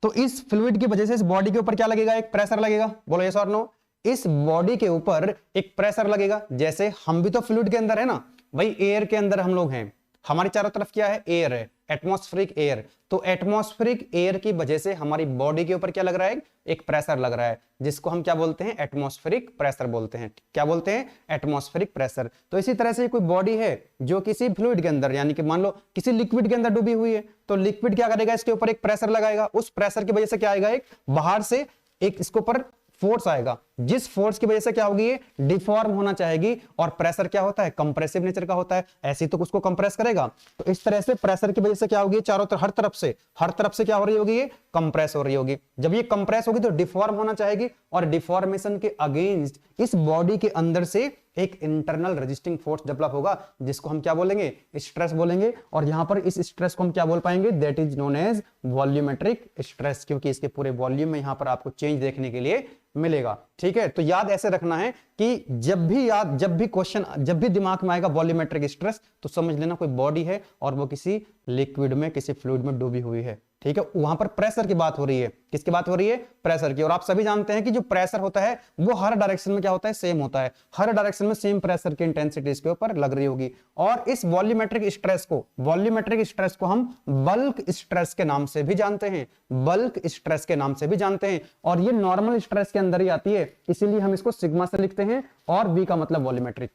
तो इस फ्लूइड की वजह से इस बॉडी के ऊपर क्या लगेगा, एक प्रेशर लगेगा, बोलो यस और नो, इस बॉडी के ऊपर एक प्रेशर लगेगा। जैसे हम भी तो फ्लूइड के अंदर है ना, वही एयर के अंदर हम लोग हैं, हमारी चारों तरफ क्या है, एयर है, एटमॉस्फेरिक एयर, तो एटमॉस्फेरिक एयर की वजह से हमारी बॉडी के ऊपर क्या लग रहा है, एक प्रेशर लग रहा है, जिसको हम क्या बोलते हैं, एटमॉस्फेरिक प्रेशर बोलते हैं। क्या बोलते हैं, एटमॉस्फेरिक प्रेशर। तो इसी तरह से कोई बॉडी है जो किसी फ्लूइड के अंदर, यानी कि मान लो किसी लिक्विड के अंदर डूबी हुई है, तो लिक्विड क्या करेगा, इसके ऊपर एक प्रेशर लगाएगा, उस प्रेशर की वजह से क्या आएगा, एक बाहर से एक इसके ऊपर फोर्स आएगा, जिस फोर्स की वजह से क्या होगी, ये डिफॉर्म होना चाहेगी, और प्रेशर क्या होता है, कंप्रेसिव नेचर का होता है, ऐसे तो उसको कंप्रेस करेगा। तो इस तरह से प्रेशर की वजह से क्या होगी, चारों तरफ, हर तरफ से क्या हो रही होगी, ये कंप्रेस हो रही होगी। जब ये कंप्रेस होगी तो डिफॉर्म होना चाहेगी, और डिफॉर्मेशन के अगेंस्ट इस बॉडी के अंदर से एक इंटरनल रेजिस्टिंग फोर्स डेवलप होगा, जिसको हम क्या बोलेंगे, स्ट्रेस बोलेंगे। और यहां पर इस स्ट्रेस को हम क्या बोल पाएंगे, that is known as volumetric stress, क्योंकि इसके पूरे वॉल्यूम में यहां पर आपको चेंज देखने के लिए मिलेगा। ठीक है, तो याद ऐसे रखना है कि जब भी क्वेश्चन, जब भी दिमाग में आएगा वॉल्यूमेट्रिक स्ट्रेस, तो समझ लेना कोई बॉडी है और वो किसी लिक्विड में, किसी फ्लूइड में डूबी हुई है। ठीक है, वहां पर प्रेशर की बात हो रही है, किसकी बात हो रही है, प्रेशर की। और आप सभी जानते हैं कि जो प्रेशर होता है वो हर डायरेक्शन में क्या होता है, सेम होता है, हर डायरेक्शन में सेम प्रेशर की इंटेंसिटी इसके ऊपर लग रही होगी। और इस वॉल्यूमेट्रिक स्ट्रेस को हम बल्क स्ट्रेस के नाम से भी जानते हैं, बल्क स्ट्रेस के नाम से भी जानते हैं। और ये नॉर्मल स्ट्रेस के अंदर ही आती है, इसीलिए हम इसको सिग्मा से लिखते हैं, और बी का मतलब वॉल्यूमेट्रिक।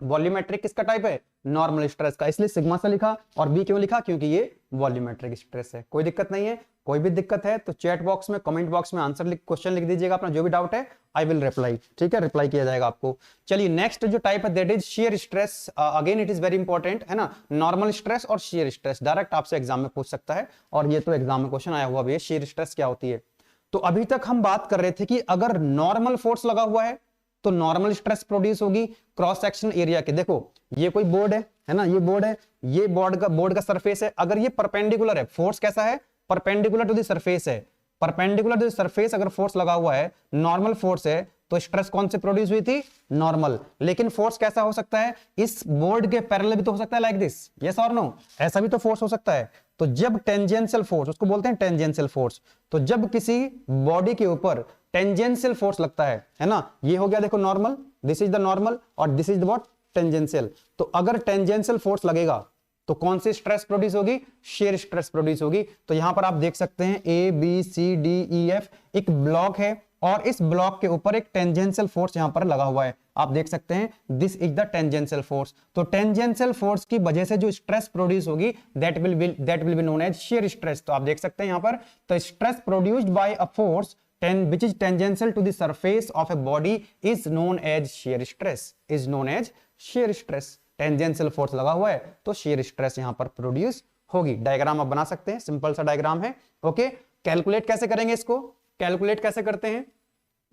वॉल्यूमेट्रिक किसका टाइप है? नॉर्मल स्ट्रेस का, इसलिए सिग्मा से लिखा। और बी क्यों लिखा? क्योंकि ये वॉल्यूमेट्रिक स्ट्रेस है। कोई दिक्कत नहीं है? कोई भी दिक्कत है तो चैट बॉक्स में, कमेंट बॉक्स में आंसर क्वेश्चन लिख दीजिएगा अपना, जो भी डाउट है आई विल रिप्लाई, ठीक है, रिप्लाई किया जाएगा आपको। चलिए नेक्स्ट जो टाइप है that is shear stress. Again it is very important, है ना, नॉर्मल स्ट्रेस और शेयर स्ट्रेस डायरेक्ट आपसे एग्जाम में पूछ सकता है, और ये तो एग्जाम में क्वेश्चन आया हुआ भी है, शेयर स्ट्रेस क्या होती है। तो अभी तक हम बात कर रहे थे कि अगर नॉर्मल फोर्स लगा हुआ है तो नॉर्मल स्ट्रेस प्रोड्यूस होगी क्रॉस सेक्शन एरिया के। देखो ये कोई बोर्ड है ना, ये बोर्ड है, ये बोर्ड का सरफेस है। अगर ये परपेंडिकुलर है, फोर्स कैसा है? परपेंडिकुलर टू द सरफेस है। परपेंडिकुलर टू द सरफेस अगर फोर्स लगा हुआ है, नॉर्मल फोर्स है, तो स्ट्रेस कौन से प्रोड्यूस हुई थी? नॉर्मल। लेकिन फोर्स कैसा हो सकता है? इस बोर्ड के पैरेलल भी तो हो सकता है, लाइक दिस, यस और नो, ऐसा भी तो फोर्स हो सकता है। तो जब टेंजेंशियल फोर्स, उसको बोलते हैं टेंजेंशियल फोर्स, तो जब किसी बॉडी के ऊपर टेंजेंशियल फोर्स लगता है ना, ये हो गया देखो normal, this is the normal और this is the what? Tangential. तो अगर टेंजेंशियल फोर्स लगेगा तो कौन सी स्ट्रेस प्रोड्यूस होगी? शेयर स्ट्रेस प्रोड्यूस होगी। तो यहां पर आप देख सकते हैं A B C D E F, एक ब्लॉक है और इस ब्लॉक के ऊपर एक टेंजेंशियल फोर्स यहां पर लगा हुआ है, आप देख सकते हैं, this is the tangential force. तो टेंजेंशियल फोर्स की वजह से जो स्ट्रेस प्रोड्यूस होगी that will be known as shear stress. तो आप देख सकते हैं यहां पर, तो stress produced by a force which is tangential to the surface of a body is known as shear stress, is known as shear stress। Tangential force लगा हुआ है तो शेयर स्ट्रेस यहां पर प्रोड्यूस होगी। डायग्राम आप बना सकते हैं, सिंपल सा डायग्राम है, ओके। कैलकुलेट कैसे करेंगे इसको? कैलकुलेट कैसे करते हैं?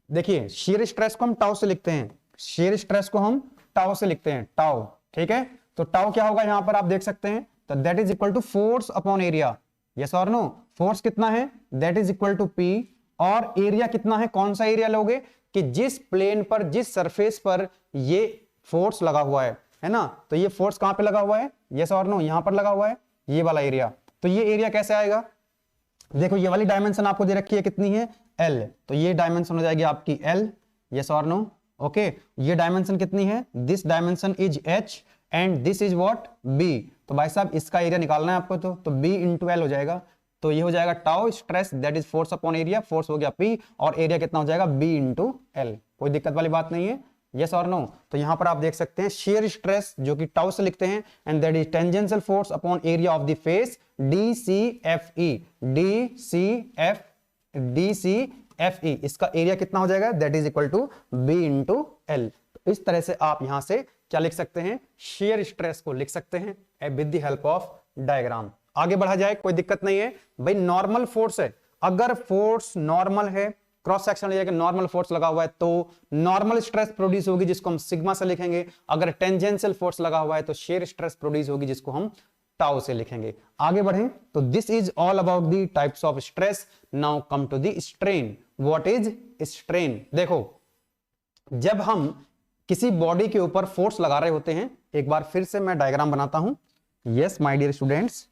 देखिए शेयर स्ट्रेस को हम टाउ से लिखते हैं, शेयर स्ट्रेस को हम टाउ से लिखते हैं, टाउ, ठीक है। तो टाउ क्या होगा यहां पर आप देख सकते हैं, तो that is equal to force upon area, yes और नो। फोर्स कितना है? That is equal to P, और एरिया कितना है? कौन सा एरिया लोगे? कि जिस प्लेन पर, जिस सरफेस पर ये फोर्स लगा हुआ है ना, तो ये फोर्स कहां पे लगा हुआ है? यस और नो, यहां पर लगा हुआ है, ये वाला एरिया। तो ये एरिया कैसे आएगा? देखो ये वाली डायमेंशन आपको दे रखी है, कितनी है? L, तो ये डायमेंशन हो जाएगी आपकी L, यस और नो, ओके। ये डायमेंशन कितनी है? This dimension is H and this is what? B। तो भाई साहब इसका एरिया निकालना है आपको, तो B इंटू L हो जाएगा। तो ये हो जाएगा tau stress that is force upon area, force हो गया P, और एरिया कितना हो जाएगा? B into L। कोई दिक्कत वाली बात नहीं है, यस और नो। तो यहां पर आप देख सकते हैं शेयर स्ट्रेस जो कि टाउ से लिखते हैं, and that is tangential force upon area of the face DCFE, DCFE, इसका एरिया कितना हो जाएगा? That is equal to B into L। तो इस तरह से आप यहां से क्या लिख सकते हैं? शेयर स्ट्रेस को लिख सकते हैं with the help of diagram. आगे बढ़ा जाए, कोई दिक्कत नहीं है भाई। नॉर्मल फोर्स है, अगर फोर्स नॉर्मल है, क्रॉस सेक्शन एरिया के नॉर्मल फोर्स लगा हुआ है तो नॉर्मल स्ट्रेस प्रोड्यूस होगी जिसको हम सिग्मा से लिखेंगे। अगर टेंजेंशियल फोर्स लगा हुआ है तो शेयर स्ट्रेस प्रोड्यूस होगी जिसको हम टाउ से लिखेंगे। आगे बढ़ें तो this is all about the types of stress. Now come to the strain. What is strain? देखो जब हम किसी बॉडी के ऊपर फोर्स लगा रहे होते हैं, एक बार फिर से मैं डायग्राम बनाता हूं, yes my dear students,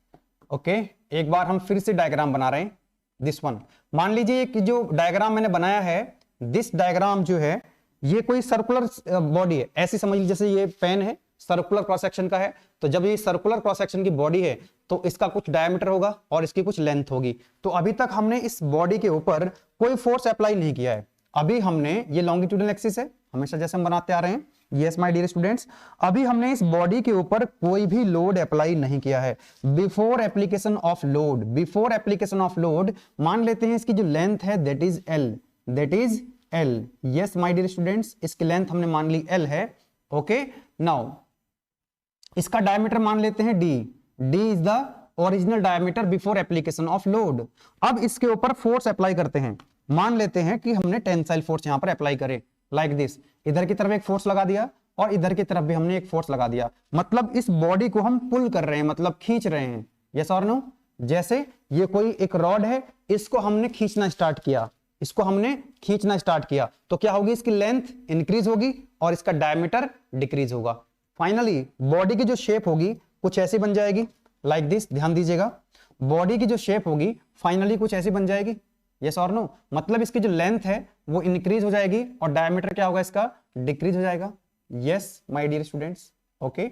okay. एक बार हम फिर से डायग्राम बना रहे हैं, दिस वन। मान लीजिए कि जो डायग्राम मैंने बनाया है, दिस डायग्राम जो है ये कोई सर्कुलर बॉडी है, ऐसी समझ लीजिए जैसे ये पेन है, सर्कुलर क्रॉस सेक्शन का है। तो जब ये सर्कुलर क्रॉस सेक्शन की बॉडी है तो इसका कुछ डायमीटर होगा और इसकी कुछ लेंथ होगी। तो अभी तक हमने इस बॉडी के ऊपर कोई फोर्स अप्लाई नहीं किया है। अभी हमने, ये लॉन्गिट्यूडनल एक्सिस है हमेशा जैसे हम बनाते आ रहे हैं, यस माय डियर स्टूडेंट्स, अभी हमने इस बॉडी के ऊपर कोई भी लोड अप्लाई नहीं किया है। Before application of load, before application of load मान लेते हैं इसकी जो लेंथ है that is L, that is L, yes my dear students, इसकी लेंथ हमने मान ली L है, ओके। नाउ इसका डायमीटर मान लेते हैं D, D is the original diameter before application of load. अब इसके ऊपर फोर्स अप्लाई करते हैं, मान लेते हैं कि हमने टेंसाइल फोर्स यहां पर अप्लाई करे, लाइक दिस। इधर की तरफ एक फोर्स लगा दिया और इधर की तरफ भी हमने एक फोर्स लगा दिया, मतलब इस बॉडी को हम पुल कर रहे हैं, मतलब खींच रहे हैं, यस और नो। जैसे ये कोई एक रॉड है, इसको हमने खींचना स्टार्ट किया, इसको हमने खींचना स्टार्ट किया, तो क्या होगी? इसकी लेंथ इंक्रीज होगी और इसका डायमीटर डिक्रीज होगा। फाइनली बॉडी की जो शेप होगी कुछ ऐसी बन जाएगी, लाइक दिस। ध्यान दीजिएगा, बॉडी की जो शेप होगी फाइनली कुछ ऐसी बन जाएगी, यस और नो। मतलब इसकी जो लेंथ है वो इंक्रीज हो जाएगी और डायमीटर क्या होगा? इसका डिक्रीज हो जाएगा, yes my dear students, okay.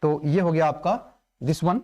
तो ये हो गया आपका दिस वन,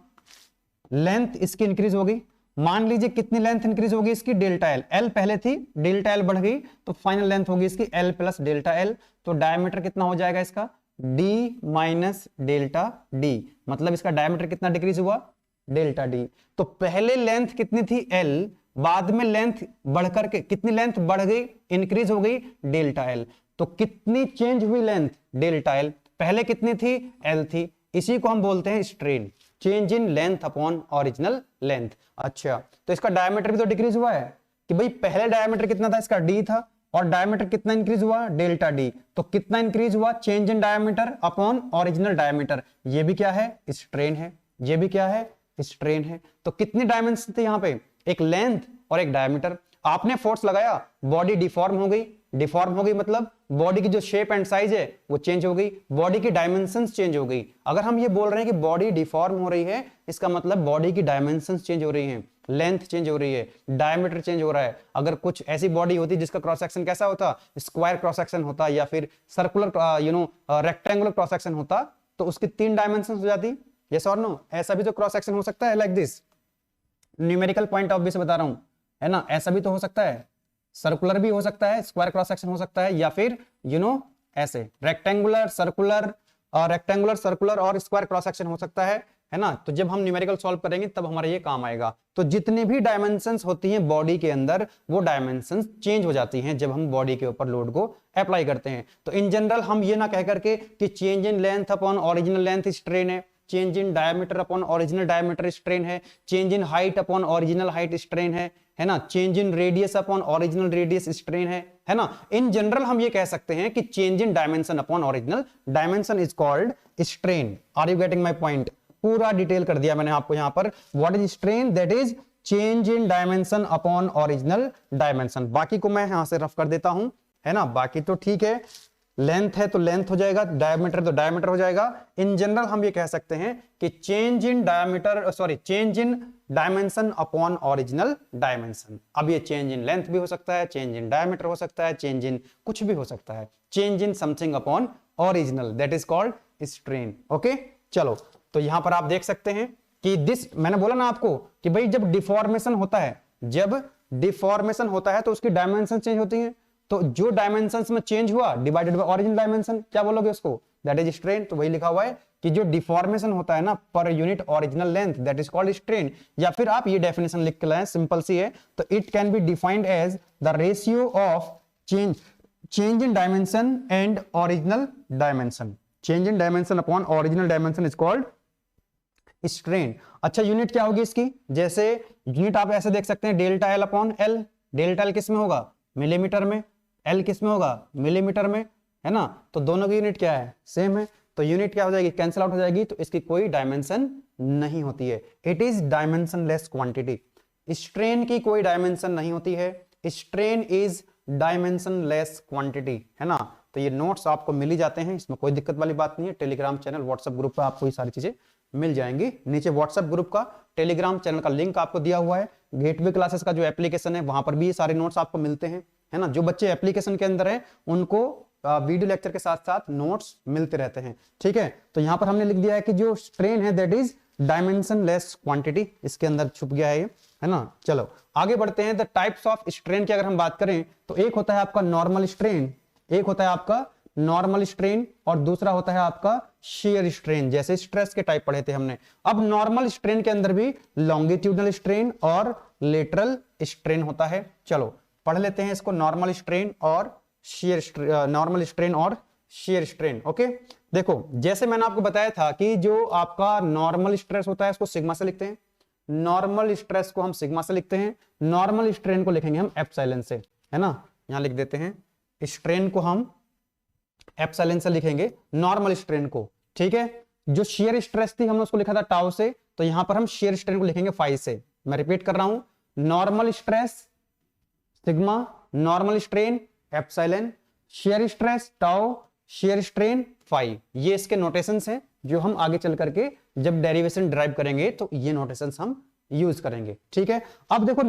लेंथ इसकी इंक्रीज होगी। मान लीजिए कितनी लेंथ इंक्रीज होगी इसकी? डेल्टा एल, एल पहले थी, डेल्टा एल बढ़ गई, तो फाइनल लेंथ होगी इसकी L प्लस डेल्टा एल। तो डायमीटर कितना हो जाएगा इसका? डी माइनस डेल्टा डी, मतलब इसका डायमीटर कितना डिक्रीज हुआ, डेल्टा डी। तो पहले लेंथ कितनी थी एल, बाद में लेंथ बढ़कर के कितनी लेंथ बढ़ गई, इंक्रीज हो गई, डेल्टा एल। तो कितनी चेंज हुई लेंथ, डेल्टा एल। पहले कितनी थी, एल थी। इसी को हम बोलते हैं strain, change in length upon original length. अच्छा, तो इसका डायमीटर भी तो डिक्रीज हुआ है कि भाई पहले डायमीटर कितना था इसका, डी था, और डायमीटर कितना इंक्रीज हुआ, डेल्टा डी। तो कितना इंक्रीज हुआ, change in diameter upon original diameter. ये भी क्या है, स्ट्रेन है। ये भी क्या है, स्ट्रेन है। तो कितनी डायमेंशन थे यहां पे, एक लेंथ और एक डायमीटर। आपने फोर्स लगाया, बॉडी डिफॉर्म हो गई। डिफॉर्म हो गई मतलब बॉडी की जो शेप एंड साइज है वो चेंज हो गई, बॉडी की डायमेंशंस चेंज हो गई। अगर हम ये बोल रहे हैं कि बॉडी डिफॉर्म हो रही है, इसका मतलब बॉडी की डायमेंशंस चेंज हो रही हैं, लेंथ चेंज हो रही है, डायमीटर चेंज हो रहा है। अगर कुछ ऐसी बॉडी होती जिसका क्रॉस सेक्शन कैसा होता, स्क्वायर क्रॉस सेक्शन होता या फिर सर्कुलर रेक्टेंगुलर क्रॉस सेक्शन होता, तो उसकी 3 डायमेंशन हो जाती। यस और नो, ऐसा भी तो क्रॉस सेक्शन हो सकता है, like this. Numerical point of view से बता रहा हूं, है ना, ऐसा भी तो हो सकता है। सर्कुलर भी हो सकता है, स्क्वायर क्रॉस सेक्शन हो सकता है, या फिर ऐसे रेक्टेंगुलर सर्कुलर और स्क्वायर क्रॉस सेक्शन हो सकता है ना। तो जब हम न्यूमेरिकल सॉल्व करेंगे तब हमारा ये काम आएगा। तो जितनी भी डायमेंशंस होती हैं बॉडी के अंदर, वो डायमेंशंस चेंज हो जाती हैं जब हम बॉडी के ऊपर लोड को अप्लाई करते हैं। तो इन जनरल हम ये ना कह करके कि change in length upon original length strain है, change in diameter upon original diameter strain है, change in height upon original height strain है ना, change in radius upon original radius strain है ना। इन जनरल हम ये कह सकते हैं कि change in dimension upon original dimension is called strain. Are you getting my point? पूरा डिटेल कर दिया मैंने आपको यहां पर। What is strain? That is change in dimension upon original dimension. बाकी को मैं यहां से रफ कर देता हूं, है ना। बाकी तो ठीक है, लेंथ है तो लेंथ हो जाएगा, डायमीटर तो डायमीटर हो जाएगा। इन जनरल हम ये कह सकते हैं कि change in dimension upon original dimension. अब ये चेंज इन लेंथ भी हो सकता है, चेंज इन डायमीटर हो सकता है, चेंज इन कुछ भी हो सकता है, change in something upon original, that is called strain. Okay, चलो, तो यहां पर आप देख सकते हैं कि मैंने बोला ना आपको कि भाई जब डिफॉर्मेशन होता है तो उसकी डायमेंशन चेंज होती हैं। तो जो डायमेंशंस में चेंज हुआ डिवाइडेड बाय ओरिजिनल डायमेंशन, क्या बोलोगे उसको? That is strain. तो वही लिखा हुआ है कि जो डिफॉर्मेशन होता है ना per unit original length, that is called strain. या फिर आप ये डेफिनेशन लिख के लाएं, सिंपल सी है। तो it can be defined as the ratio of change in dimension and original dimension. Change in dimension upon original dimension is called strain. अच्छा, यूनिट क्या होगी इसकी? जैसे यूनिट आप ऐसे देख सकते हैं, delta L upon L. Delta L किस में होगा? मिलीमीटर में। एल किस में होगा? मिलीमीटर में, है ना। तो दोनों की यूनिट क्या है? सेम है। तो यूनिट क्या हो जाएगी? कैंसिल आउट हो जाएगी। तो इसकी कोई डायमेंशन नहीं होती है। It is dimensionless quantity. Strain की कोई डायमेंशन नहीं होती है। स्ट्रेन इज डायमेंशनलेस क्वांटिटी, है ना। तो ये नोट्स आपको मिल ही जाते हैं, इसमें कोई दिक्कत वाली बात नहीं है। टेलीग्राम चैनल, व्हाट्सएप ग्रुप पर आपको ये सारी चीजें मिल जाएंगी। नीचे व्हाट्सएप ग्रुप का, टेलीग्राम चैनल का लिंक आपको दिया हुआ है। गेटवे क्लासेस का जो एप्लीकेशन है वहां पर भी ये सारे नोट्स आपको मिलते हैं, है ना। जो बच्चे एप्लीकेशन के अंदर है उनको वीडियो लेक्चर के साथ साथ नोट्स मिलते रहते हैं, ठीक है। तो यहां पर हमने लिख दिया है कि जो स्ट्रेन है दैट इज डायमेंशनलेस क्वांटिटी, इसके अंदर छुप गया है ना। चलो आगे बढ़ते हैं। द टाइप्स ऑफ स्ट्रेन की अगर हम बात करें तो एक होता है आपका नॉर्मल स्ट्रेन, एक होता है आपका नॉर्मल स्ट्रेन, और दूसरा होता है आपका शेयर स्ट्रेन। जैसे स्ट्रेस के टाइप पढ़े थे हमने। अब नॉर्मल स्ट्रेन के अंदर भी लॉन्गिट्यूडनल स्ट्रेन और लेटरल स्ट्रेन होता है। चलो पढ़ लेते हैं इसको, नॉर्मल स्ट्रेन और नॉर्मल स्ट्रेन और शेयर स्ट्रेन। ओके, देखो जैसे मैंने आपको बताया था कि जो आपका नॉर्मल स्ट्रेस होता है उसको सिग्मा से लिखते हैं, नॉर्मल स्ट्रेस को हम सिग्मा से लिखते हैं, नॉर्मल स्ट्रेन को लिखेंगे हम एप्सिलॉन से, है ना। यहां लिख देते हैं, स्ट्रेन को हम एप्सिलॉन से लिखेंगे, नॉर्मल स्ट्रेन को, ठीक है। जो शेयर स्ट्रेस थी हमने उसको लिखा था टाउ से, तो यहां पर हम शेयर स्ट्रेन को लिखेंगे फाई से। मैं रिपीट कर रहा हूं, normal stress sigma, normal strain epsilon, shear stress tau, shear strain phi. ये इसके नोटेशंस हैं जो हम आगे चल करके जब डेरिवेशन ड्राइव करेंगे तो ये नोटेशंस हम यूज करेंगे, ठीक है। अब देखो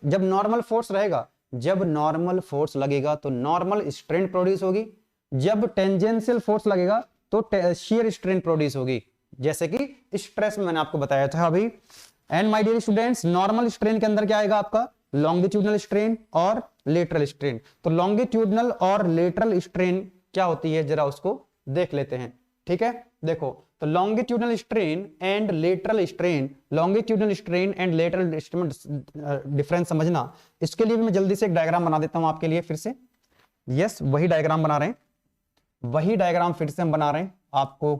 जब नॉर्मल फोर्स रहेगा, जब नॉर्मल फोर्स लगेगा तो नॉर्मल स्ट्रेन प्रोड्यूस होगी, जब टेंजेंशियल फोर्स लगेगा तो शेयर स्ट्रेन प्रोड्यूस होगी, जैसे कि स्ट्रेस में मैंने आपको बताया था अभी। And my dear students, normal strain के अंदर क्या आएगा आपका? लॉन्गिट्यूडनल स्ट्रेन और लेटरल स्ट्रेन। तो लॉन्गिट्यूडनल और लेटरल स्ट्रेन क्या होती है जरा उसको देख लेते हैं, ठीक है। देखो तो longitudinal strain and lateral strain, longitudinal strain and lateral strain difference समझना, इसके लिए भी मैं जल्दी से एक डायग्राम बना देता हूं आपके लिए फिर से। यस, वही डायग्राम बना रहे हैं, वही डायग्राम फिर से हम बना रहे हैं, आपको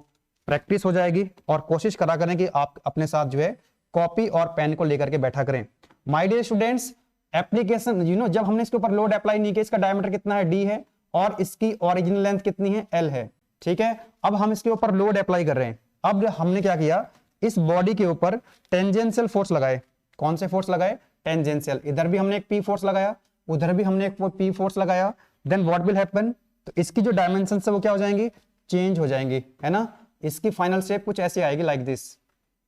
प्रैक्टिस हो जाएगी। और कोशिश करा करें कि आप अपने साथ जो है कॉपी और पेन को लेकर के बैठा करें। माय डियर स्टूडेंट्स, एप्लीकेशन जब हमने इसके ऊपर लोड अप्लाई नहीं किया, इसका डायमीटर कितना है, डी है, और इसकी ओरिजिनल लेंथ कितनी है, एल है, ठीक है। अब हम इसके ऊपर लोड अप्लाई कर रहे हैं। अब हमने क्या किया, इस बॉडी के ऊपर टेंजेंशियल फोर्स लगाए। कौन से फोर्स लगाए, टेंजेंशियल। इधर भी हमने एक पी फोर्स लगाया, उधर भी हमने एक पी फोर्स लगाया। देन व्हाट विल हैपन, तो इसकी जो डायमेंशन है वो क्या हो जाएंगी, चेंज हो जाएंगी, है ना। इसकी फाइनल शेप कुछ ऐसी आएगी, लाइक दिस,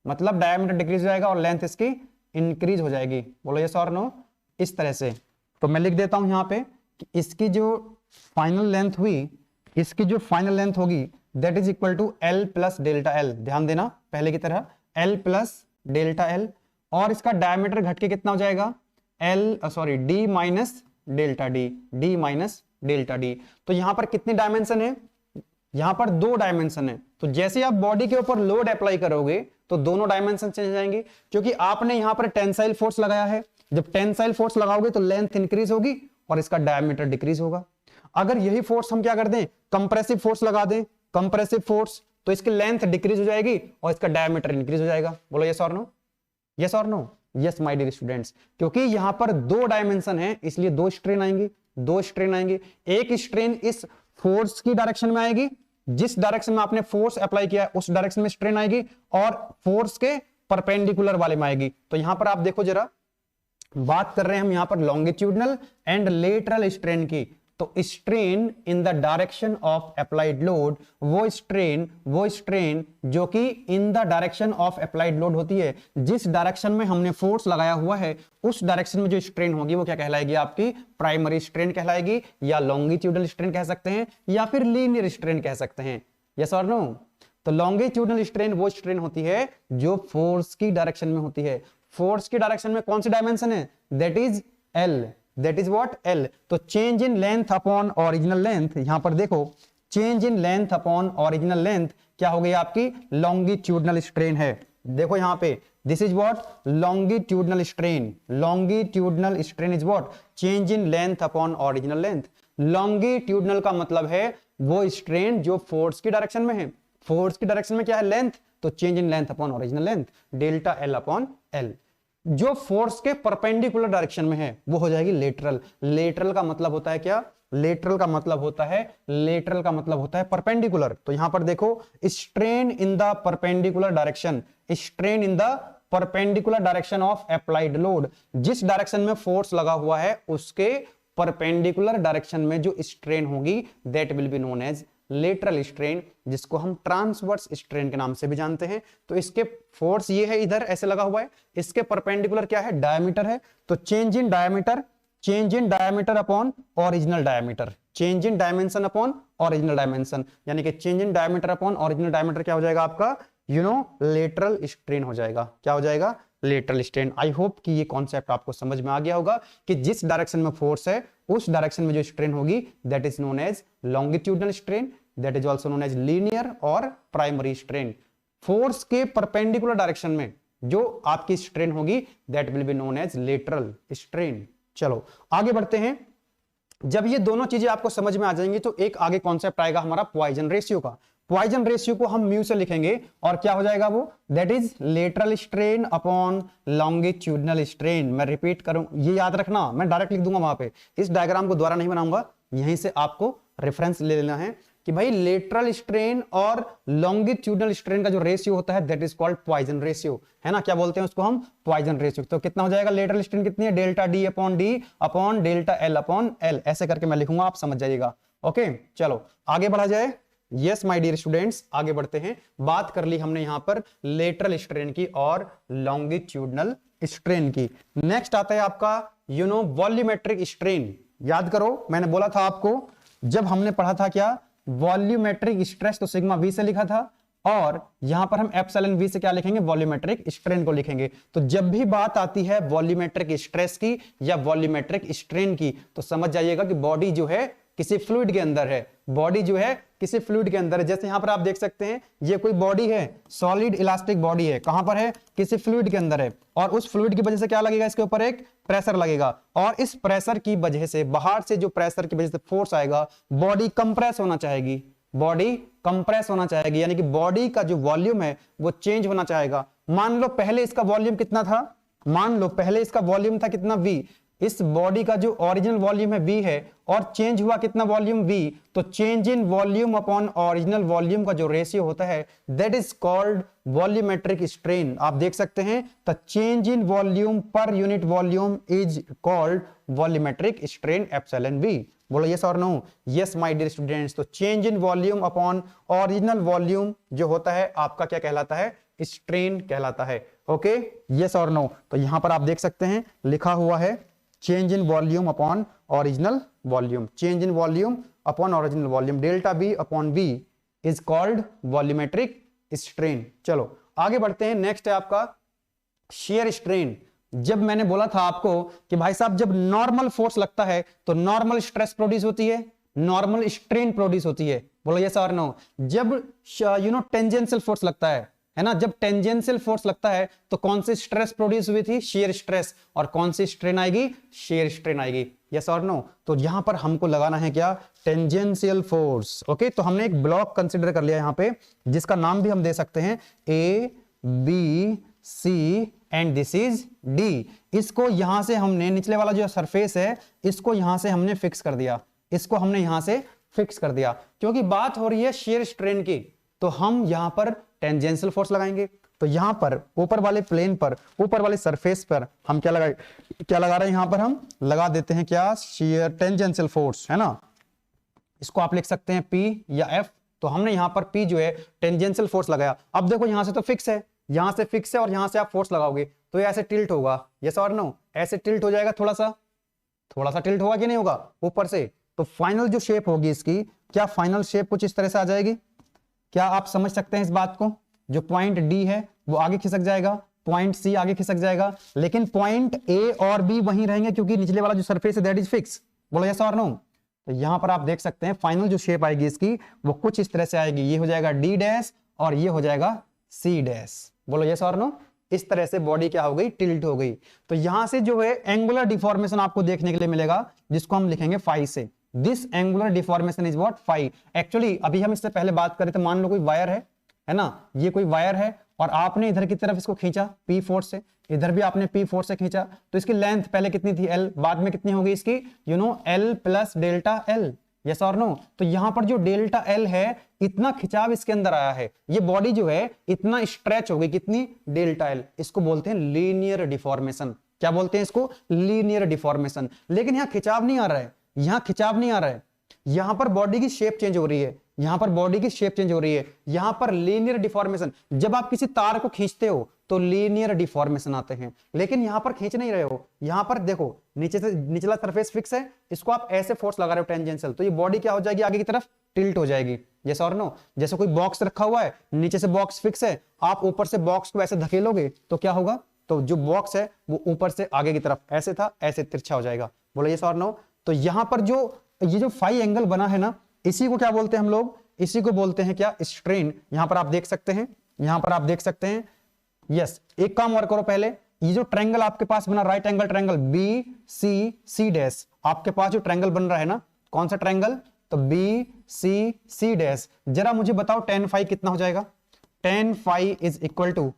मतलब डायमीटर डिक्रीज हो जाएगा और लेंथ इसकी इंक्रीज हो जाएगी। बोलो यस और नो, इस तरह से। तो मैं लिख देता हूं यहां पे कि इसकी जो फाइनल लेंथ हुई, इसकी जो फाइनल लेंथ होगी that is equal to L plus delta L. ध्यान देना पहले की तरह, एल प्लस डेल्टा एल, और इसका डायमीटर घट के कितना हो जाएगा, D minus delta D, D minus delta D. तो यहां पर कितने डायमेंशन है, यहां पर 2 डायमेंशन है। तो जैसे आप बॉडी के ऊपर लोड अप्लाई करोगे तो दोनों डायमेंशन चेंज हो जाएंगे, क्योंकि आपने यहां पर टेंसाइल फोर्स लगाया है। जब टेंसाइल फोर्स लगाओगे तो लेंथ इंक्रीज होगी और इसका डायमीटर डिक्रीज होगा। अगर यही फोर्स हम क्या कर दें, कंप्रेसिव फोर्स लगा दें, कंप्रेसिव फोर्स, तो इसकी लेंथ डिक्रीज हो जाएगी और इसका डायमीटर इंक्रीज हो जाएगा। बोलो यस और नो, यस और no. Yes my dear students, क्योंकि यहां पर 2 डायमेंशन है, इसलिए 2 स्ट्रेन आएंगे, 2 स्ट्रेन आएंगे। एक स्ट्रेन इस फोर्स की डायरेक्शन में आएगी, जिस डायरेक्शन में आपने फोर्स अप्लाई किया है उस डायरेक्शन में स्ट्रेन आएगी, और फोर्स के परपेंडिकुलर वाले में आएगी। तो यहां पर आप देखो जरा, बात कर रहे हैं हम यहां पर लॉन्गिट्यूडनल एंड लेटरल स्ट्रेन की। तो strain in the direction of applied load, वो स्ट्रेन जो कि इन the direction of applied load होती है, जिस डायरेक्शन में हमने फोर्स लगाया हुआ है उस डायरेक्शन में जो स्ट्रेन होगी वो क्या कहलाएगी, आपकी प्राइमरी स्ट्रेन कहलाएगी, या लॉन्गिट्यूडनल स्ट्रेन कह सकते हैं, या फिर लीनियर स्ट्रेन कह सकते हैं। यस और नो। तो लॉन्गिट्यूडनल स्ट्रेन वो स्ट्रेन होती है जो फोर्स की डायरेक्शन में होती है। फोर्स की डायरेक्शन में कौन सी डायमेंशन है, that is L, that is what, L. तो change in length upon original length, यहां पर देखो change in length upon original length क्या हो गई आपकी, लॉन्गिट्यूडनल स्ट्रेन है। देखो यहां पे this is what, longitudinal strain. Longitudinal strain is what, change in length upon original length. Longitudinal का मतलब है वो स्ट्रेन जो फोर्स की डायरेक्शन में है। फोर्स की डायरेक्शन में क्या है, लेंथ, तो change in length upon original length, delta L upon L. जो फोर्स के परपेंडिकुलर डायरेक्शन में है वो हो जाएगी लेटरल। लेटरल का मतलब होता है क्या, लेटरल का मतलब होता है परपेंडिकुलर। तो यहां पर देखो, strain in the perpendicular direction, strain in the perpendicular direction of applied load, जिस डायरेक्शन में फोर्स लगा हुआ है उसके परपेंडिकुलर डायरेक्शन में जो स्ट्रेन होगी that will be known as lateral strain, जिसको हम ट्रांसवर्स स्ट्रेन के नाम से भी जानते हैं। तो इसके फोर्स ये है, इधर ऐसे लगा हुआ है, इसके परपेंडिकुलर क्या है, डायमीटर है। तो change in diameter upon original diameter, change in dimension upon original dimension, यानी कि change in diameter upon original diameter क्या हो जाएगा आपका, लेटरल स्ट्रेन हो जाएगा। क्या हो जाएगा, लेटरल स्ट्रेन। आई होप कि ये कॉन्सेप्ट आपको समझ में आ गया होगा कि जिस डायरेक्शन में फोर्स है उस डायरेक्शन में जो स्ट्रेन होगी that is known as longitudinal strain, that is also known as linear और प्राइमरी स्ट्रेन। फोर्स के परपेंडिकुलर डायरेक्शन में जो आपकी स्ट्रेन होगी that will be known as lateral strain. चलो आगे बढ़ते हैं। जब ये दोनों चीजें आपको समझ में आ जाएंगी तो एक आगे कॉन्सेप्ट आएगा हमारा पॉइजन रेशियो का। पॉइजन रेशियो को हम म्यू से लिखेंगे और क्या हो जाएगा वो, that is lateral strain upon longitudinal strain. मैं रिपीट करूं, ये याद रखना, मैं डायरेक्ट लिख दूंगा वहां पे, इस डायग्राम को दोबारा नहीं बनाऊंगा, यहीं से आपको रेफरेंस ले लेना है कि भाई लेटरल स्ट्रेन और लॉन्गिट्यूडनल स्ट्रेन का जो रेशियो होता है that is called Poisson ratio, है ना। क्या बोलते हैं उसको हम, पॉइजन रेशियो। तो कितना हो जाएगा, लेटरल स्ट्रेन कितनी है, delta D upon delta L upon L, ऐसे करके मैं लिखूंगा, आप समझ जाइएगा। ओके चलो आगे बढ़ा जाए। यस माय डियर स्टूडेंट्स, आगे बढ़ते हैं। बात कर ली हमने यहां पर लेटरल स्ट्रेन की और लॉन्गिट्यूडनल स्ट्रेन की। नेक्स्ट आता है आपका वॉल्यूमेट्रिक स्ट्रेन। याद करो, मैंने बोला था आपको जब हमने पढ़ा था क्या, वॉल्यूमेट्रिक स्ट्रेस तो सिग्मा वी से लिखा था, और यहां पर हम एप्सिलॉन वी से क्या लिखेंगे, वॉल्यूमेट्रिक स्ट्रेन को लिखेंगे। तो जब भी बात आती है वॉल्यूमेट्रिक स्ट्रेस की या वॉल्यूमेट्रिक स्ट्रेन की तो समझ जाइएगा कि बॉडी जो है किसी फ्लूइड के अंदर है, बॉडी जो है किसी फ्लूइड के अंदर है। जैसे यहां पर आप देख सकते हैं ये कोई बॉडी है, सॉलिड इलास्टिक बॉडी है, कहां पर है, किसी फ्लूइड के अंदर है, और उस फ्लूइड की वजह से क्या लगेगा, इसके ऊपर एक प्रेशर लगेगा, और इस प्रेशर की वजह से, बाहर से जो प्रेशर की वजह से फोर्स आएगा, बॉडी कंप्रेस होना चाहेगी, बॉडी कंप्रेस होना चाहेगी, यानी कि बॉडी का जो वॉल्यूम है वो चेंज होना चाहेगा। मान लो पहले इसका वॉल्यूम कितना था, मान लो पहले इसका वॉल्यूम था कितना, v, इस बॉडी का जो ओरिजिनल वॉल्यूम है v है, और चेंज हुआ कितना वॉल्यूम v, तो change in volume upon original volume का जो रेशियो होता है that is called volumetric strain. आप देख सकते हैं द चेंज इन वॉल्यूम पर unit volume is called volumetric strain epsilon v। बोलो यस और no, yes my dear students. तो change in volume upon original volume जो होता है आपका क्या कहलाता है, स्ट्रेन कहलाता है। ओके, यस और नो। तो यहां पर आप देख सकते हैं लिखा हुआ है change in volume upon original volume, change in volume upon original volume, delta B upon V is called volumetric strain. चलो आगे बढ़ते हैं। नेक्स्ट है आपका शेयर स्ट्रेन। जब मैंने बोला था आपको कि भाई साहब जब नॉर्मल फोर्स लगता है तो नॉर्मल स्ट्रेस प्रोड्यूस होती है, नॉर्मल स्ट्रेन प्रोड्यूस होती है। बोलो यस और नो। जब टेंजेंशियल फोर्स लगता है ना, जब टेंजेंशियल फोर्स लगता है तो कौन सी स्ट्रेस प्रोड्यूस हुई थी, शेयर स्ट्रेस, और कौन सी स्ट्रेन आएगी, शेयर स्ट्रेन आएगी। यस और नो। तो यहां पर हमको लगाना है क्या, टेंजेंशियल फोर्स। ओके, तो हमने एक ब्लॉक कंसीडर कर लिया यहां पे, जिसका नाम भी हम दे सकते हैं A B C and this is D. इसको यहां से हमने निचले वाला जो सरफेस है इसको यहां से हमने फिक्स कर दिया, इसको हमने यहां से फिक्स कर दिया। क्योंकि बात हो रही है शेयर स्ट्रेन की, तो हम यहां पर टेंजेंशियल फोर्स लगाएंगे। तो यहां पर ऊपर वाले प्लेन पर, ऊपर वाले सरफेस पर हम क्या लगा रहे हैं, यहां पर हम लगा देते हैं क्या, शेयर टेंजेंशियल फोर्स, है ना। इसको आप लिख सकते हैं P या F। तो हमने यहां पर P जो है टेंजेंशियल फोर्स लगाया। अब देखो यहां से तो फिक्स है, यहां से फिक्स है, और यहां से आप फोर्स लगाओगे तो ये ऐसे टिल्ट होगा। यस और नो, ऐसे टिल्ट हो जाएगा, थोड़ा सा टिल्ट होगा कि नहीं होगा ऊपर से। तो फाइनल जो शेप होगी इसकी, क्या फाइनल शेप कुछ इस तरह से आ जाएगी। क्या आप समझ सकते हैं इस बात को, जो पॉइंट डी है वो आगे खिसक जाएगा, पॉइंट सी आगे खिसक जाएगा, लेकिन पॉइंट ए और बी वहीं रहेंगे क्योंकि निचले वाला जो सरफेस है दैट इज फिक्स। बोलो यस और नो। तो यहां पर आप देख सकते हैं फाइनल जो शेप आएगी इसकी वो कुछ इस तरह से आएगी, ये हो जाएगा डी डैश और ये हो जाएगा सी डैश। बोलो यस और नो। इस तरह से बॉडी क्या हो गई, टिल्ट हो गई। तो यहां से जो है एंगुलर डिफॉर्मेशन आपको देखने के लिए मिलेगा, जिसको हम लिखेंगे फाई से। This angular deformation is what, phi. Actually अभी हम इससे पहले बात करें तो मान लो कोई वायर है ना, ये कोई वायर है और आपने इधर की तरफ इसको खींचा P फोर्स से, इधर भी आपने P फोर्स से खींचा, तो इसकी लेंथ पहले कितनी थी L, बाद में कितनी होगी इसकी, L plus delta L। Yes और नो। तो यहां पर जो डेल्टा L है इतना खिंचाव इसके अंदर आया है, ये बॉडी जो है इतना स्ट्रेच हो गई, कितनी, डेल्टा L। इसको बोलते हैं लीनियर डिफॉर्मेशन। क्या बोलते हैं इसको, लीनियर डिफॉर्मेशन। लेकिन यहां खिंचाव नहीं आ रहा है, यहां खिंचाव नहीं आ रहा है, यहां पर बॉडी की शेप चेंज हो रही है, यहां पर बॉडी की शेप चेंज हो रही है, यहां पर लीनियर डिफॉर्मेशन। जब आप किसी तार को खींचते हो तो लीनियर डिफॉर्मेशन आते हैं, लेकिन यहां पर खींच नहीं रहे हो, यहां पर देखो नीचे से निचला सरफेस फिक्स है, इसको आप ऐसे फोर्स लगा रहे हो टेंजेंशियल, तो ये बॉडी क्या हो जाएगी, आगे की तरफ टिल्ट हो जाएगी। यस और नो। जैसे कोई बॉक्स रखा हुआ है, नीचे से बॉक्स फिक्स है, आप ऊपर से बॉक्स को ऐसे धकेलोगे तो क्या होगा, तो जो बॉक्स है वो ऊपर से आगे की तरफ ऐसे था, ऐसे तिरछा हो जाएगा। बोलो यस और नो। तो यहां पर जो ये जो फाई एंगल बना है ना, इसी को क्या बोलते हैं हम लोग, इसी को बोलते हैं क्या, स्ट्रेन। यहां पर आप देख सकते हैं, यहां पर आप देख सकते हैं। यस, एक काम और करो, पहले ये जो ट्रायंगल आपके पास बना, right angle triangle B C C dash, आपके पास जो ट्रायंगल बन रहा है ना, कौन सा ट्रायंगल, तो बी सी सी डैश। जरा मुझे बताओ tan फाई कितना हो जाएगा। tan phi is equal to,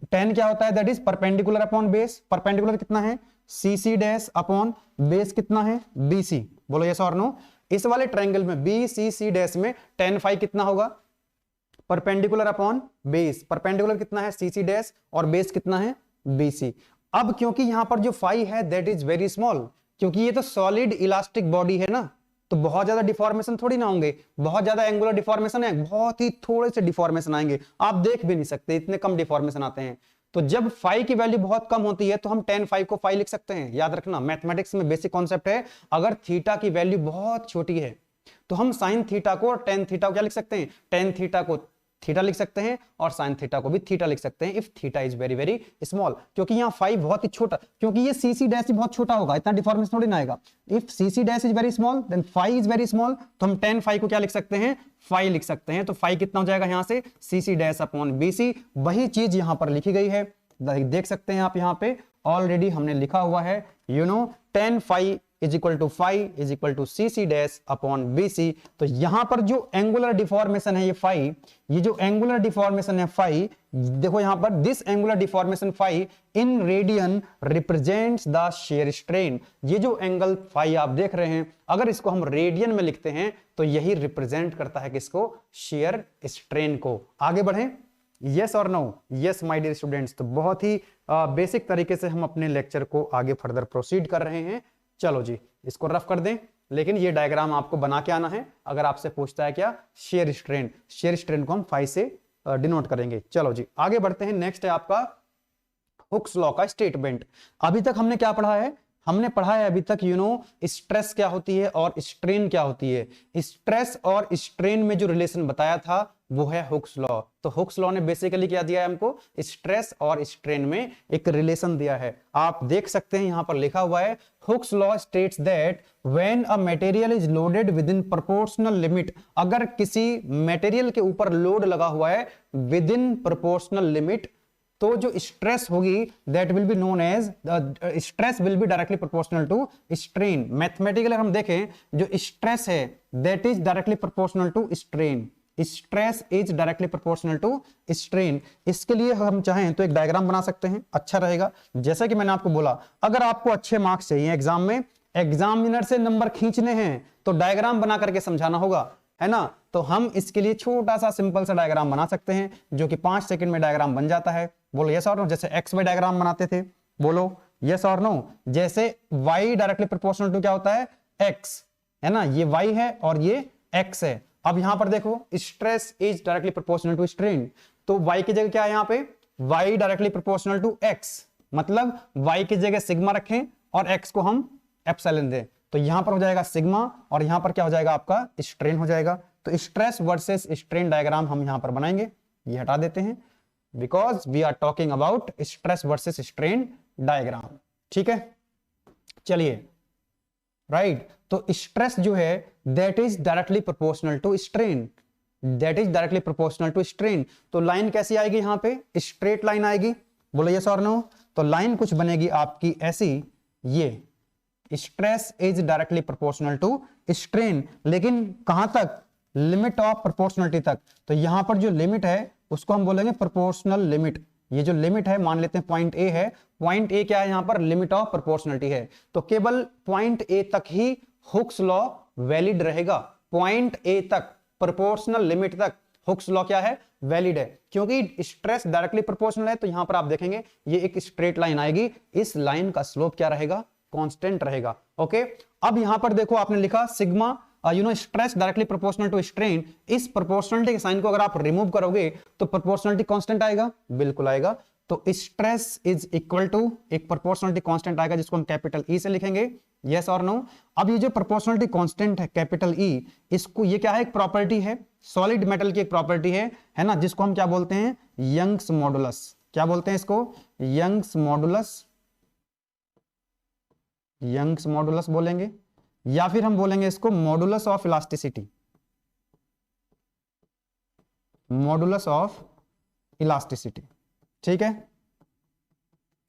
tan क्या होता है, that is perpendicular upon base. Perpendicular कितना है, C C dash upon base कितना है, बी सी। बोलो यस और नो। इस वाले ट्रायंगल में बी सी सी डैश में tan फाई कितना होगा, परपेंडिकुलर अपॉन बेस। परपेंडिकुलर कितना है, सी सी डैश, और बेस कितना है, बी सी। अब क्योंकि यहां पर जो फाई है दैट इज वेरी स्मॉल, क्योंकि ये तो सॉलिड इलास्टिक बॉडी है ना, तो बहुत ज्यादा डिफॉर्मेशन थोड़ी ना होंगे, बहुत ज्यादा एंगुलर डिफॉर्मेशन है, बहुत ही थोड़े से डिफॉर्मेशन आएंगे, आप देख भी नहीं सकते, इतने कम डिफॉर्मेशन आते हैं। तो जब फाई की वैल्यू बहुत कम होती है तो हम tan फाई को फाई लिख सकते हैं। याद रखना, मैथमेटिक्स में बेसिक कॉन्सेप्ट है, अगर थीटा की वैल्यू बहुत छोटी है तो हम साइन थीटा को और tan थीटा को क्या लिख सकते हैं, tan थीटा को थीटा लिख सकते हैं और साइन थीटा को भी थीटा लिख सकते हैं if theta is very very small, क्योंकि यहाँ फाई बहुत ही छोटा, क्योंकि ये सी सी डैश बहुत छोटा होगा, इतना डिफॉर्मेशन थोड़ी ना आएगा। If C C dash is very small then phi is very small, तो हम tan फाई को क्या लिख सकते हैं, फाई लिख सकते हैं। तो फाई कितना हो जाएगा यहाँ से, C C dash upon B C. वही चीज यहाँ पर लिखी गई है, देख सकते हैं आप, यहाँ पे ऑलरेडी हमने लिखा हुआ है, you know tan phi is equal to phi is equal to C C dash upon B C. तो यहां पर जो एंगुलर डिफॉर्मेशन है ये फाई, ये जो एंगुलर डिफॉर्मेशन है फाई, देखो यहां पर this angular deformation phi in radian represents the shear strain. ये जो एंगल फाई आप देख रहे हैं, अगर इसको हम रेडियन में लिखते हैं तो यही रिप्रेजेंट करता है किसको, शेयर स्ट्रेन को। आगे बढ़ें, यस और no, yes my dear students. तो बहुत ही बेसिक तरीके से हम अपने लेक्चर को आगे फर्दर प्रोसीड कर रहे हैं। चलो जी, इसको रफ कर दें, लेकिन ये डायग्राम आपको बना के आना है। अगर आपसे पूछता है क्या, शेयर स्ट्रेन, शेयर स्ट्रेन को हम फाई से डिनोट करेंगे। चलो जी आगे बढ़ते हैं। नेक्स्ट है आपका हुक्स लॉ का स्टेटमेंट। अभी तक हमने क्या पढ़ा है, हमने पढ़ा है अभी तक यू नो स्ट्रेस क्या होती है और स्ट्रेन क्या होती है। स्ट्रेस और स्ट्रेन में जो रिलेशन बताया था वो है हुक्स लॉ। तो हुक्स लॉ ने बेसिकली क्या दिया है हमको, स्ट्रेस और स्ट्रेन में एक रिलेशन दिया है। आप देख सकते हैं यहां पर लिखा हुआ है, hooks law states that when a material is loaded within proportional limit. अगर किसी मटेरियल के ऊपर लोड लगा हुआ है विद इन प्रोपोर्शनल लिमिट, तो जो स्ट्रेस होगी that will be known as, stress will be directly proportional to strain. Mathematically हम देखें, जो स्ट्रेस है that is directly proportional to strain. Stress is directly proportional to strain. इसके लिए हम चाहें तो एक डायग्राम बना सकते हैं, अच्छा रहेगा। जैसा कि मैंने आपको बोला, अगर आपको अच्छे मार्क्स चाहिए एग्जाम में, एग्जामिनर से नंबर खींचने हैं, तो डायग्राम बना करके समझाना होगा, है ना। तो हम इसके लिए छोटा सा सिंपल सा डायग्राम बना सकते हैं, जो कि 5 सेकंड में डायग्राम बन जाता है। बोलो यस और नो। जैसे एक्स वाई डायग्राम बनाते थे, बोलो यस और नो। जैसे y डायरेक्टली प्रोपोर्शनल टू क्या होता है, x, है ना, ये y है और ये x है। अब यहां पर देखो, stress is directly proportional to strain, तो y की जगह क्या है यहाँ पे, y directly proportional to x, मतलब y की जगह सिग्मा रखें और x को हम एप्सिलॉन दें, तो यहां पर हो जाएगा सिग्मा और यहां पर क्या हो जाएगा आपका, स्ट्रेन हो जाएगा। तो स्ट्रेस वर्सेस स्ट्रेन डायग्राम हम यहां पर बनाएंगे, ये हटा देते हैं because we are talking about stress versus strain diagram. ठीक है, चलिए राइट। तो स्ट्रेस जो है that is directly proportional to strain, that is directly proportional to strain. तो लाइन कैसी आएगी यहाँ पे, स्ट्रेट लाइन आएगी, बोलो यस और नो। तो लाइन कुछ बनेगी आपकी ऐसी, ये stress is directly proportional to strain, लेकिन कहां तक, लिमिट ऑफ प्रोपोर्शनलिटी तक। तो यहां पर जो लिमिट है उसको हम बोलेंगे प्रोपोर्शनल लिमिट। ये जो लिमिट है, मान लेते हैं पॉइंट ए है, पॉइंट ए क्या है यहाँ पर, लिमिट ऑफ प्रोपोर्शनलिटी है। तो केवल पॉइंट ए तक ही हुक्स लॉ वैलिड रहेगा, पॉइंट ए तक, प्रोपोर्शनल लिमिट तक हुक्स लॉ क्या है, वैलिड है। क्योंकि स्ट्रेस डायरेक्टली प्रोपोर्शनल है, तो यहां पर आप देखेंगे ये एक स्ट्रेट लाइन आएगी, इस लाइन का स्लोप क्या रहेगा, कांस्टेंट रहेगा। ओके, अब यहां पर देखो आपने लिखा sigma you know stress directly proportional to strain. इस प्रोपोर्शनलिटी के साइन को अगर आप रिमूव करोगे तो प्रोपोर्शनलिटी कांस्टेंट आएगा, बिल्कुल आएगा। तो स्ट्रेस इज इक्वल टू एक प्रोपोर्शनलिटी कांस्टेंट आएगा जिसको हम कैपिटल ई से लिखेंगे, यस और नो। अब ये जो प्रोपोर्शनलिटी कांस्टेंट है कैपिटल ई, इसको, ये क्या है, एक प्रॉपर्टी है, सॉलिड मेटल की एक प्रॉपर्टी है ना, जिसको हम क्या बोलते हैं, यंग्स मॉडुलस। क्या बोलते हैं इसको, यंग्स मॉडुलस, यंग्स मॉडुलस बोलेंगे, या फिर हम बोलेंगे इसको modulus of elasticity, modulus of elasticity. ठीक है,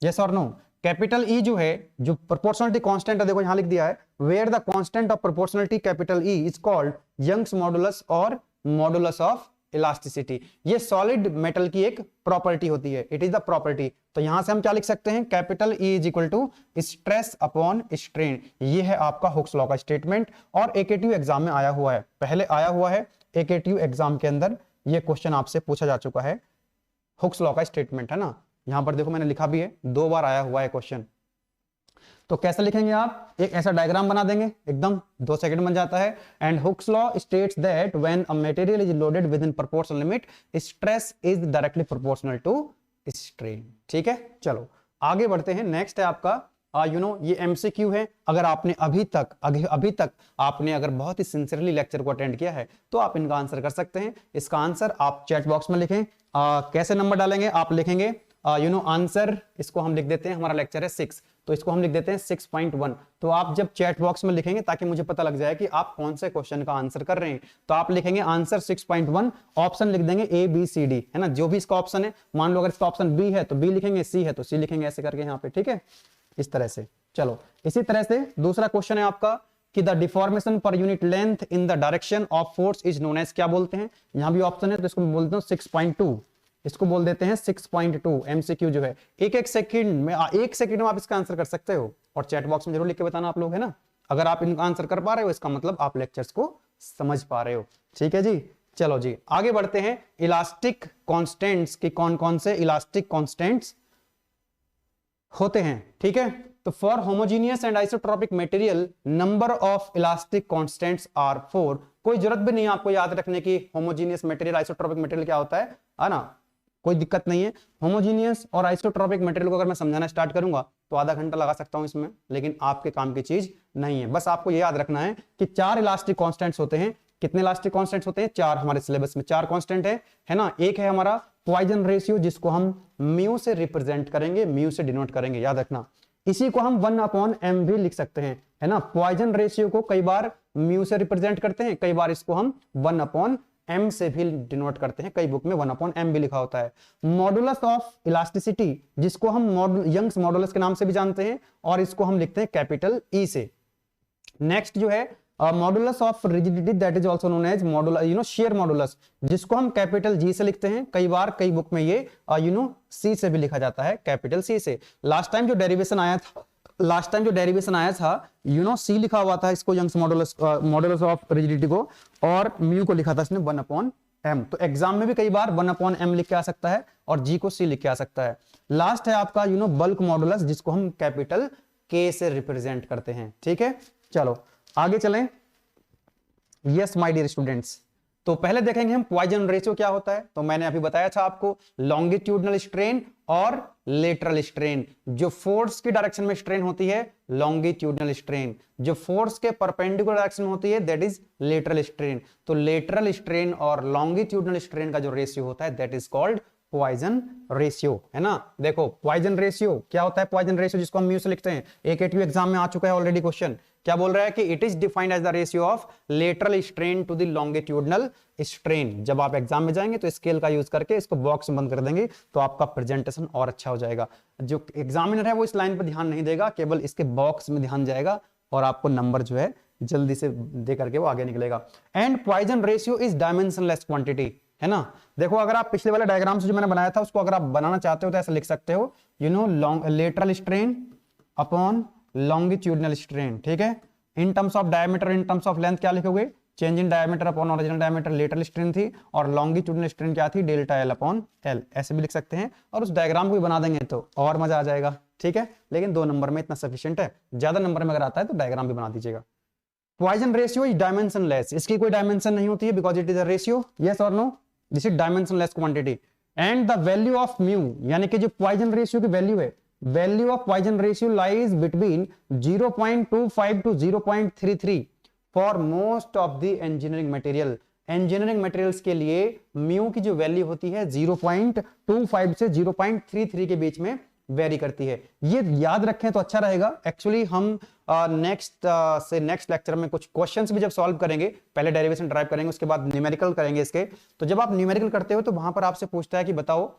यस और नो। कैपिटल ई जो है, जो प्रोपोर्शनलिटी कांस्टेंट है, देखो यहां लिख दिया है, where the constant of proportionality capital E is called Young's modulus और मॉडुलस ऑफ इलास्टिसिटी। ये सॉलिड मेटल की एक प्रॉपर्टी होती है, इट इज द प्रॉपर्टी। तो यहां से हम क्या लिख सकते हैं, capital E is equal to stress upon strain. ये है आपका हुक्स लॉ का स्टेटमेंट और एकेटीयू एग्जाम में आया हुआ है, पहले आया हुआ है एकेटीयू एग्जाम के अंदर, ये क्वेश्चन आपसे पूछा जा चुका है, हुक्स लॉ का स्टेटमेंट, है ना। यहां पर देखो मैंने लिखा भी है, 2 बार आया हुआ है क्वेश्चन। तो कैसे लिखेंगे आप, एक ऐसा डायग्राम बना देंगे, एकदम 2 सेकंड बन जाता है। And Hooke's law states that when a material is loaded within proportional limit, stress is directly proportional to strain. ठीक है, चलो आगे बढ़ते हैं। नेक्स्ट है आपका ये एमसीक्यू है। अगर आपने अभी तक आपने अगर बहुत ही सिंसियरली लेक्चर को अटेंड किया है तो आप इनका आंसर कर सकते हैं। इसका आंसर आप चैट बॉक्स में लिखें। कैसे नंबर डालेंगे, आप लिखेंगे आंसर, इसको हम लिख देते हैं, हमारा लेक्चर है 6, तो इसको हम लिख देते हैं 6.1। तो आप जब चैट बॉक्स में लिखेंगे ताकि मुझे पता लग जाए कि आप कौन से क्वेश्चन का आंसर कर रहे हैं, तो आप लिखेंगे आंसर 6.1, ऑप्शन लिख देंगे ए बी सी डी, है ना, जो भी इसका ऑप्शन है। मान लो अगर इसका ऑप्शन बी है तो बी लिखेंगे, सी है तो सी लिखेंगे, ऐसे करके यहाँ पे, ठीक है, इस तरह से। चलो इसी तरह से दूसरा क्वेश्चन है आपका कि the deformation per unit length in the direction of force is known as, क्या बोलते हैं, यहां भी ऑप्शन है तो इसको बोलते हैं 6.2, इसको बोल देते हैं 6.2। एमसीक्यू जो है एक सेकंड में आप इसका आंसर कर सकते हो, और चैट बॉक्स में जरूर लिख के बताना आप लोग, है ना। अगर आप इनका आंसर कर पा रहे हो इसका मतलब आप लेक्चर्स को समझ पा रहे हो, ठीक है जी। चलो जी आगे बढ़ते हैं। इलास्टिक कांस्टेंट्स की कौन कौन से इलास्टिक कांस्टेंट्स होते हैं, ठीक है। तो for homogeneous and isotropic material number of elastic constants are 4। कोई जरूरत भी नहीं है आपको याद रखने की होमोजीनियस मटेरियल आइसोट्रोपिक मटेरियल क्या होता है ना, कोई दिक्कत नहीं है। होमोजीनियस और आइसोट्रोपिक मटेरियल को अगर मैं समझाना स्टार्ट करूंगा तो आधा घंटा लगा सकता हूं इसमें, लेकिन आपके काम की चीज नहीं है। बस आपको ये याद रखना है कि 4 इलास्टिक कांस्टेंट्स होते हैं। कितने इलास्टिक कांस्टेंट्स होते हैं, 4। हमारे सिलेबस में 4 कांस्टेंट है ना। एक है हमारा पॉइजन रेशियो, जिसको हम म्यू से रिप्रेजेंट करेंगे, म्यू से डिनोट करेंगे, याद रखना। इसी को हम 1/m भी लिख सकते हैं, है ना। पॉइजन रेशियो को कई बार म्यू से रिप्रेजेंट करते हैं, कई बार इसको हम 1/m से भी डिनोट करते हैं, कई बुक में 1/m भी लिखा होता है। मॉडुलस ऑफ इलास्टिसिटी, जिसको हम यंग्स मॉडुलस के नाम से भी जानते हैं, और इसको हम लिखते हैं कैपिटल ई से। नेक्स्ट जो है modulus of rigidity, that is also known as modulus, shear modulus, जिसको हम कैपिटल जी से लिखते हैं। कई बार कई बुक में ये सी से भी लिखा जाता है, कैपिटल सी से। लास्ट टाइम जो डेरिवेशन आया था सी लिखा हुआ था इसको, यंग्स मॉडुलस ऑफ रिजिडिटी को, और म्यू को लिखा था इसने 1/m। तो एग्जाम में भी कई बार 1/m लिख के आ सकता है और जी को सी लिख के आ सकता है। लास्ट है आपका बल्क मॉडुलस, जिसको हम कैपिटल के से रिप्रेजेंट करते हैं, ठीक है। चलो आगे चलें। यस माय डियर स्टूडेंट्स, तो पहले देखेंगे हम पॉइजन रेशियो क्या होता है। तो मैंने अभी बताया था आपको लॉन्गिट्यूडनल स्ट्रेन और लेटरल स्ट्रेन। जो फोर्स की डायरेक्शन में स्ट्रेन होती है लॉन्गिट्यूडनल स्ट्रेन, जो फोर्स के परपेंडिकुलर डायरेक्शन होती है दैट इज लेटरल स्ट्रेन। तो लेटरल स्ट्रेन और लॉन्गिट्यूडनल स्ट्रेन का जो रेशियो होता है that is called Poisson ratio, है ना। देखो पॉइजन रेशियो क्या होता है, पॉइजन रेशियो जिसको हम म्यू से लिखते हैं। एक एटीयू एग्जाम में आ चुका है ऑलरेडी क्वेश्चन, क्या बोल रहा है कि it is defined as the ratio of lateral strain to the longitudinal strain. जब आप एग्जाम में जाएंगे तो स्केल का यूज करके इसको बॉक्स में बंद कर देंगे तो आपका प्रेजेंटेशन और अच्छा हो जाएगा। जो एग्जामिनर है वो इस लाइन पर ध्यान नहीं देगा, केवल इसके बॉक्स में ध्यान जाएगा और आपको नंबर जो है जल्दी से दे करके वो आगे निकलेगा। And Poisson ratio is dimensionless quantity, है ना। देखो अगर आप पिछले वाले डायग्राम से जो मैंने बनाया था उसको अगर आप बनाना चाहते हो तो ऐसा लिख सकते हो lateral strain upon longitudinal strain, ठीक है। In terms of diameter, in terms of length क्या लिखोगे, change in diameter upon original diameter lateral strain थी, और लॉन्गिट्यूडनल स्ट्रेन क्या थी, डेल्टा एल अपॉन एल, ऐसे भी लिख सकते हैं। और उस डायग्राम को भी बना देंगे तो और मजा आ जाएगा, ठीक है। लेकिन 2 नंबर में इतना सफिशिएंट है, ज्यादा नंबर में अगर आता है तो डायग्राम भी बना दीजिएगा। पॉइजन रेशियो इज डायमेंशनलेस, इसकी कोई डायमेंशन नहीं होती है because it is a ratio, yes और no, this is dimensionless quantity. And the value of mu, यानी कि जो पॉइजन रेशियो की वैल्यू है, value of Poisson ratio lies between 0.25 to 0.33 for most of the engineering material. Engineering materials के लिए म्यू की जो वैल्यू होती है 0.25 से 0.33 के बीच में वेरी करती है। ये याद रखें तो अच्छा रहेगा। एक्चुअली हम नेक्स्ट लेक्चर में कुछ क्वेश्चंस भी जब सॉल्व करेंगे, पहले डेरिवेशन ड्राइव करेंगे उसके बाद न्यूमेरिकल करेंगे इसके। तो जब आप न्यूमेरिकल करते हो तो वहां पर आपसे पूछता है कि बताओ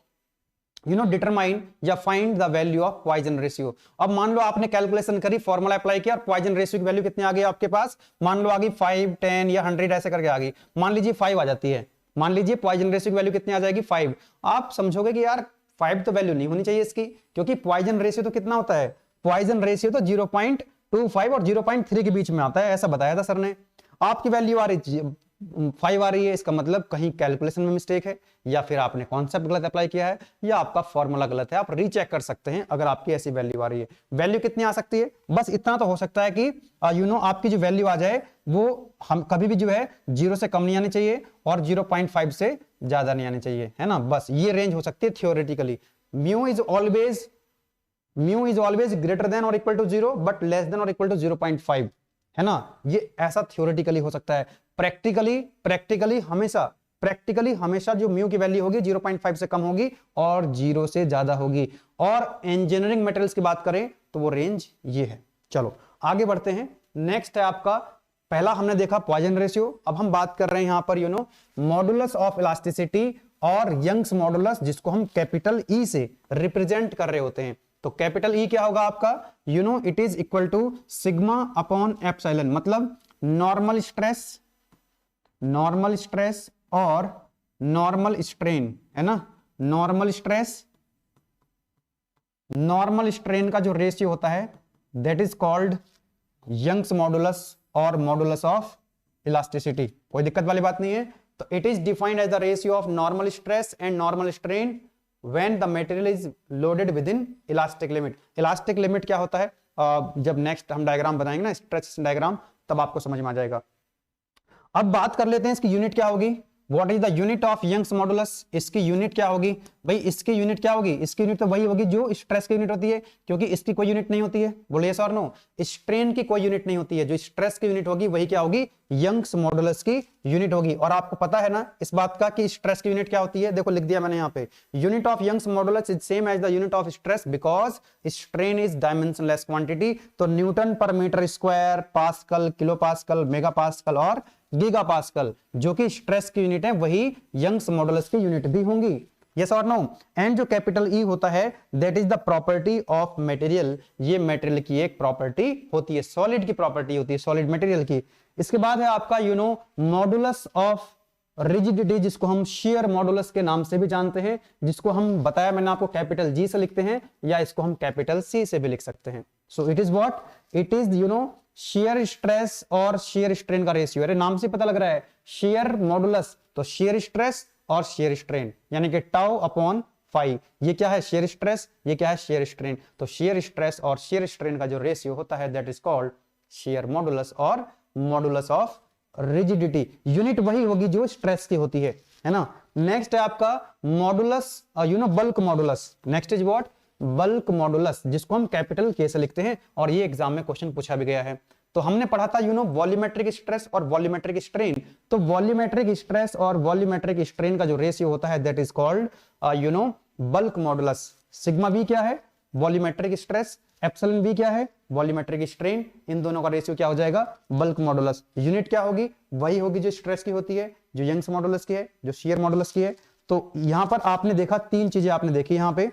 डिटरमाइन या find the value of Poisson ratio. अब मान लो आपने कैलकुलेशन करी, फॉर्मूला अप्लाई किया और पॉइजन रेशियो की वैल्यू कितनी आ गई आपके पास, मान लो आ गई 5, 10 या 100 ऐसे करके आ गई। मान लीजिए 5 आ जाती है, मान लीजिए पॉइजन रेशियो की वैल्यू कितनी आ जाएगी 5। आप समझोगे कि यार 5 तो वैल्यू नहीं होनी चाहिए इसकी, क्योंकि पॉइजन रेशियो तो कितना होता है, पॉइजन रेशियो तो 0.25 और 0.3 के बीच में आता है, ऐसा बताया था सर ने। आपकी वैल्यू आ रही 5 आ रही है, इसका मतलब कहीं कैलकुलेशन में मिस्टेक है, या फिर आपने कॉन्सेप्ट गलत अप्लाई किया है, या आपका फॉर्मूला गलत है। आप रीचेक कर सकते हैं अगर आपकी ऐसी वैल्यू आ रही है। वैल्यू कितनी आ सकती है, बस इतना तो हो सकता है कि आपकी जो वैल्यू आ जाए वो हम कभी भी जो है 0 से कम नहीं आनी चाहिए और 0.5 से ज्यादा नहीं आनी चाहिए, है ना। बस ये रेंज हो सकती है theoretically. Mu is always mu is always greater than or equal to 0 but less than or equal to 0.5, है ना। ये ऐसा थ्योरेटिकली हो सकता है, प्रैक्टिकली हमेशा जो म्यू की वैल्यू होगी 0.5 से कम होगी और 0 से ज्यादा होगी। और इंजीनियरिंग मटेरियल्स की बात करें तो वो रेंज ये है। चलो आगे बढ़ते हैं। नेक्स्ट है आपका, पहला हमने देखा पॉइजन रेशियो, अब हम बात कर रहे हैं यहां पर मॉडुलस ऑफ इलास्टिसिटी और यंग्स मॉडुलस, जिसको हम कैपिटल ई से रिप्रेजेंट कर रहे होते हैं। तो कैपिटल ई क्या होगा आपका, it is equal to sigma upon epsilon, मतलब नॉर्मल स्ट्रेस और नॉर्मल स्ट्रेन, है ना। नॉर्मल स्ट्रेन का जो रेशियो होता है that is called Young's modulus और मॉडुलस ऑफ इलास्टिसिटी। कोई दिक्कत वाली बात नहीं है। तो it is defined as the ratio of normal stress and normal strain when the material is loaded within elastic limit. Elastic limit क्या होता है, जब नेक्स्ट हम डायग्राम बनाएंगे ना, स्ट्रेच डायग्राम, तब आपको समझ में आ जाएगा। अब बात कर लेते हैं इसकी यूनिट क्या होगी। What is the unit of Young's modulus, इसकी यूनिट क्या होगी भाई, इसकी यूनिट क्या होगी, इसकी यूनिट तो वही होगी जो स्ट्रेस की यूनिट होती है, क्योंकि इसकी कोई यूनिट नहीं होती है। बोलिए यस और नो। स्ट्रेन की कोई यूनिट नहीं होती है, जो स्ट्रेस की यूनिट होगी वही क्या होगी, यंग्स मॉडुलस की यूनिट होगी। और आपको पता है ना इस बात का कि स्ट्रेस की यूनिट क्या होती है, देखो लिख दिया मैंने यहाँ पे, unit of Young's modulus is same as the unit of stress because strain is dimensionless quantity. तो newton per metre square, pascal, kilo pascal, mega pascal और गीगा पास्कल, जो कि स्ट्रेस की यूनिट है, वही यंग्स मॉडुलस की यूनिट भी होंगी। यस और नो। एंड जो कैपिटल ई होता है that is the property of material, ये मटेरियल की एक प्रॉपर्टी होती है, सॉलिड की प्रॉपर्टी होती है, सॉलिड मटेरियल की। इसके बाद है आपका मॉडुलस ऑफ रिजिडिटी, जिसको हम शेयर मॉडुलस के नाम से भी जानते हैं, जिसको हम बताया मैंने आपको कैपिटल जी से लिखते हैं या इसको हम कैपिटल सी से भी लिख सकते हैं। So it is what, it is shear stress और शेयर स्ट्रेन का रेशियो। अरे नाम से पता लग रहा है शेयर मॉडुलस, तो शेयर स्ट्रेस और शेयर स्ट्रेन, यानी कि टाउ अपॉन फाई। ये क्या है, शेयर स्ट्रेस, ये क्या है, शेयर स्ट्रेन। तो शेयर स्ट्रेस और शेयर स्ट्रेन का जो रेशियो होता है that is called share modulus और मॉडुलस ऑफ रिजिडिटी। यूनिट वही होगी जो स्ट्रेस की होती है ना। नेक्स्ट है आपका modulus, bulk modulus. Next is what, bulk modulus, जिसको हम कैपिटल के से लिखते हैं, और ये एग्जाम में क्वेश्चन पूछा भी गया है। तो हमने पढ़ा था वॉल्यूमेट्रिक स्ट्रेस और वॉल्यूमेट्रिक स्ट्रेन। तो वॉल्यूमेट्रिक स्ट्रेस और वॉल्यूमेट्रिक स्ट्रेन का जो रेशियो होता है that is called bulk modulus. Sigma B क्या है, वॉल्यूमेट्रिक स्ट्रेस, एप्सिलॉन बी क्या है, वॉल्यूमेट्रिक स्ट्रेन। इन दोनों का रेशियो क्या हो जाएगा, बल्क मॉडुलस। यूनिट क्या होगी, वही होगी जो स्ट्रेस की होती है, जो यंग्स मॉडुलस की है, जो शेयर मॉडुलस की है। तो यहां पर आपने देखा तीन चीजें आपने देखी यहां पे,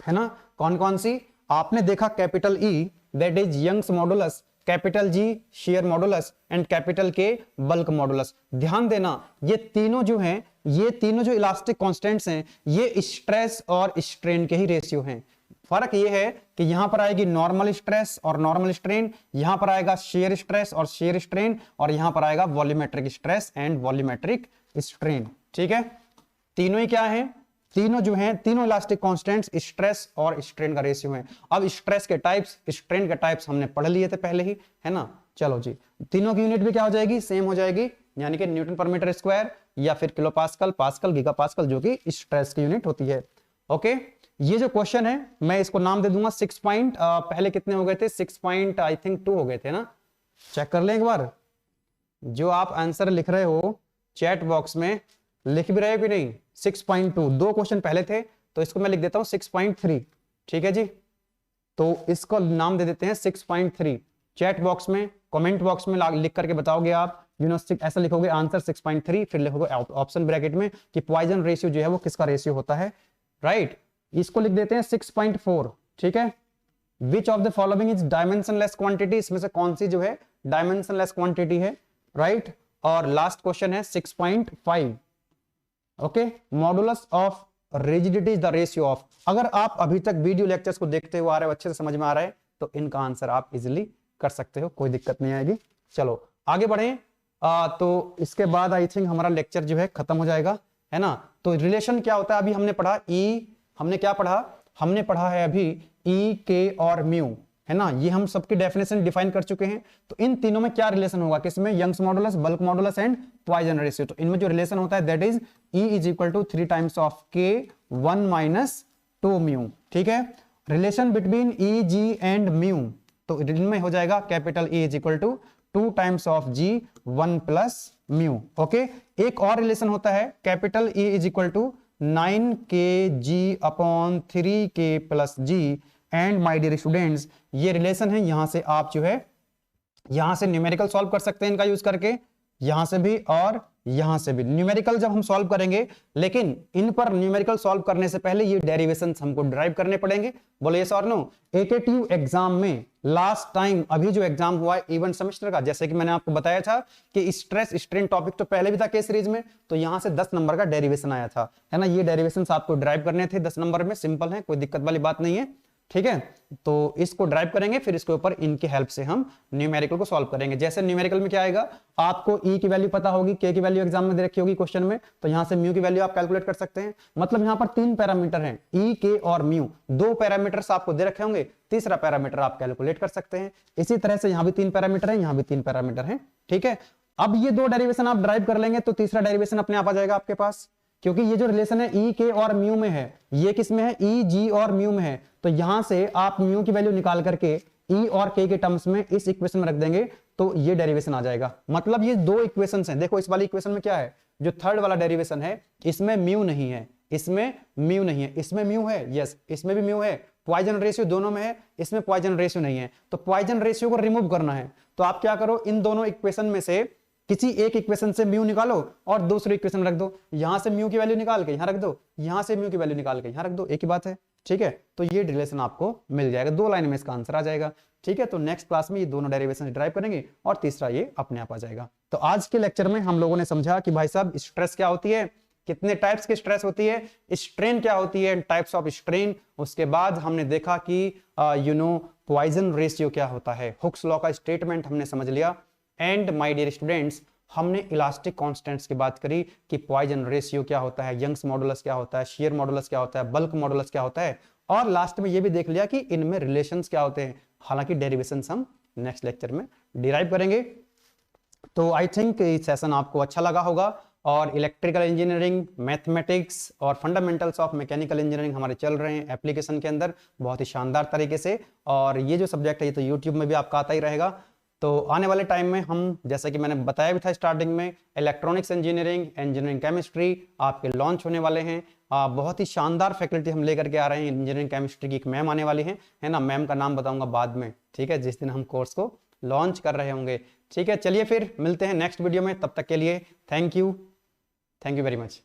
है ना। कौन कौन सी, आपने देखा capital E that is Young's modulus, capital G shear modulus and capital K bulk modulus. ध्यान देना ये तीनों जो हैं, ये तीनों जो इलास्टिक कांस्टेंट्स हैं, ये स्ट्रेस और स्ट्रेन के ही रेशियो हैं। फर्क ये है कि यहां पर आएगी नॉर्मल स्ट्रेस और नॉर्मल स्ट्रेन, यहां पर आएगा शेयर स्ट्रेस और शेयर स्ट्रेन, और यहां पर आएगा volumetric stress and volumetric strain. ठीक है, तीनों ही क्या है, तीनों जो हैं, तीनों इलास्टिक कांस्टेंट्स स्ट्रेस और स्ट्रेन का रेशियो है। अब स्ट्रेस के टाइप्स, स्ट्रेन के टाइप्स हमने पढ़ लिए थे पहले ही, है ना। चलो जी, तीनों की यूनिट भी क्या हो जाएगी, सेम हो जाएगी, यानी कि न्यूटन पर मीटर स्क्वायर या फिर kilo pascal, pascal, giga pascal, जो कि स्ट्रेस की यूनिट होती है। ओके, ये जो क्वेश्चन है मैं इसको नाम दे दूंगा 6 पॉइंट, पहले कितने हो गए थे, 6 आई थिंक 2 हो गए थे ना। चेक कर लें एक बार, जो आप आंसर लिख रहे हो चैट बॉक्स में लिख भी रहे हो कि नहीं, 6.2, 2 क्वेश्चन पहले थे, तो इसको मैं लिख देता हूं 6.3। ठीक है जी, तो इसको नाम दे देते हैं 6.3। चैट बॉक्स में, कमेंट बॉक्स में लिख करके बताओगे आप, ऐसा लिखोगे आंसर 6.3, फिर लिखोगे ऑप्शन ब्रैकेट में कि पॉइजन रेशियो जो है वो किसका रेशियो होता है, राइट। इसको लिख देते हैं 6.4। ठीक है, which of the following is dimensionless quantity, इसमें से कौन सी जो है डायमेंशनलेस क्वांटिटी है, राइट। और लास्ट क्वेश्चन है 6.5। Okay, modulus of rigidity is the ratio of. अगर आप अभी तक वीडियो लेक्चर्स को देखते हुए आ रहे हो, अच्छे से समझ में आ रहा है, तो इनका आंसर आप इजिली कर सकते हो, कोई दिक्कत नहीं आएगी। चलो आगे बढ़े, तो इसके बाद आई थिंक हमारा लेक्चर जो है खत्म हो जाएगा, है ना। तो रिलेशन क्या होता है, अभी हमने पढ़ा ई, हमने क्या पढ़ा, हमने पढ़ा है अभी ई, के और म्यू, है ना। ये हम सबकी डेफिनेशन डिफाइन कर चुके हैं। तो इन तीनों में क्या रिलेशन होगा, किसमें, Young's modulus, bulk modulus and Poisson ratio. तो इनमें जो रिलेशन होता है that is E is equal to 3 times of K 1 minus 2 mu. ठीक है, relation between E G and mu, तो इनमें हो जाएगा capital E is equal to 2 times of G 1 plus mu. Okay, एक और रिलेशन होता है capital E is equal to 9kg upon 3k plus G। And my dear students, ये रिलेशन है, यहां से आप जो है यहां से न्यूमेरिकल सॉल्व कर सकते हैं इनका यूज करके, यहां से भी और यहां से भी न्यूमेरिकल जब हम सॉल्व करेंगे, लेकिन इन पर न्यूमेरिकल सॉल्व करने से पहले ये डेरिवेशंस हमको ड्राइव करने पड़ेंगे। बोलो यस और नो। एकेटीव एग्जाम में लास्ट टाइम अभी जो एग्जाम हुआ है इवन सेमेस्टर का, जैसे कि मैंने आपको बताया था कि स्ट्रेस स्ट्रेन टॉपिक तो पहले भी था केस सीरीज में, तो यहां से 10 नंबर का डेरिवेशन आया था, है ना। ये डेरिवेशंस आपको ड्राइव करने थे 10 नंबर में, सिंपल है, कोई दिक्कत वाली बात नहीं है, ठीक है। तो इसको ड्राइव करेंगे, फिर इसके ऊपर इनकी हेल्प से हम न्यूमेरिकल को सॉल्व करेंगे। जैसे न्यूमेरिकल में क्या आएगा, आपको ई की वैल्यू पता होगी, के की वैल्यू एग्जाम में दे रखी होगी क्वेश्चन में, तो यहां से म्यू की वैल्यू आप कैलकुलेट कर सकते हैं। मतलब यहां पर 3 पैरामीटर हैं, ई, के और म्यू, 2 पैरामीटर्स आपको दे रखे होंगे, तीसरा पैरामीटर आप कैलकुलेट कर सकते हैं। इसी तरह से यहां भी 3 पैरामीटर है, यहां भी 3 पैरामीटर है, ठीक है। अब ये 2 डेरिवेशन आप ड्राइव कर लेंगे तो तीसरा डेरिवेशन अपने आप आ जाएगा आपके पास, क्योंकि ये जो रिलेशन है ई, के और म्यू में है, ये किस में है, ई, जी और म्यू में है। तो यहां से आप म्यू की वैल्यू निकाल करके ई और के टर्म्स में इस इक्वेशन में रख देंगे तो ये डेरिवेशन आ जाएगा। मतलब ये 2 इक्वेशंस हैं। देखो इस वाली इक्वेशन में क्या है, जो थर्ड वाला डेरिवेशन है इसमें म्यू नहीं है, इसमें म्यू नहीं है, इसमें म्यू है, यस इसमें भी म्यू है, पॉइजन रेशियो दोनों में है, इसमें पॉइजन रेशियो नहीं है। तो पॉइजन रेशियो को रिमूव करना है, तो आप क्या करो, इन दोनों इक्वेशन में से किसी एक इक्वेशन से म्यू निकालो और दूसरी इक्वेशन रख दो, यहां से म्यू की वैल्यू निकाल के यहां रख दो, यहां से म्यू की वैल्यू निकाल के यहां रख दो, एक ही बात है, ठीक है। तो ये रिलेशन आपको मिल जाएगा, 2 लाइन में इसका आंसर आ जाएगा, ठीक है। तो नेक्स्ट क्लास में ये दोनों डेरिवेशन ड्राइव करेंगे और तीसरा ये अपने आप आ जाएगा। तो आज के लेक्चर में हम लोगों ने समझा कि भाई साहब स्ट्रेस क्या होती है, कितने टाइप्स की स्ट्रेस होती है, स्ट्रेन क्या होती है, टाइप्स ऑफ स्ट्रेन। उसके बाद हमने देखा कि पॉइजन रेशियो क्या होता है, हुक्स लॉ का स्टेटमेंट हमने समझ लिया। एंड माय डियर स्टूडेंट्स, हमने इलास्टिक कांस्टेंट्स की बात करी कि पॉइजन रेशियो क्या होता है, यंग्स मॉडुलस क्या होता है, शेयर मॉडुलस क्या होता है, बल्क मॉडुलस क्या होता है, और लास्ट में ये भी देख लिया कि इनमें रिलेशंस क्या होते हैं। हालांकि डेरिवेशंस हम नेक्स्ट लेक्चर में डिराइव करेंगे। तो आई थिंक ये सेशन आपको अच्छा लगा होगा, और इलेक्ट्रिकल इंजीनियरिंग, मैथमेटिक्स और फंडामेंटल्स ऑफ मैकेनिकल इंजीनियरिंग हमारे चल रहे हैं एप्लीकेशन के अंदर बहुत ही शानदार तरीके से। और ये जो सब्जेक्ट है ये तो यूट्यूब में भी आपका आता ही रहेगा। तो आने वाले टाइम में हम, जैसा कि मैंने बताया भी था स्टार्टिंग में, इलेक्ट्रॉनिक्स इंजीनियरिंग, इंजीनियरिंग केमिस्ट्री आपके लॉन्च होने वाले हैं। बहुत ही शानदार फैकल्टी हम लेकर के आ रहे हैं। इंजीनियरिंग केमिस्ट्री की एक मैम आने वाली हैं, है ना, मैम का नाम बताऊंगा बाद में, ठीक है, जिस दिन हम कोर्स को लॉन्च कर रहे होंगे, ठीक है। चलिए फिर मिलते हैं नेक्स्ट वीडियो में, तब तक के लिए थैंक यू वेरी मच।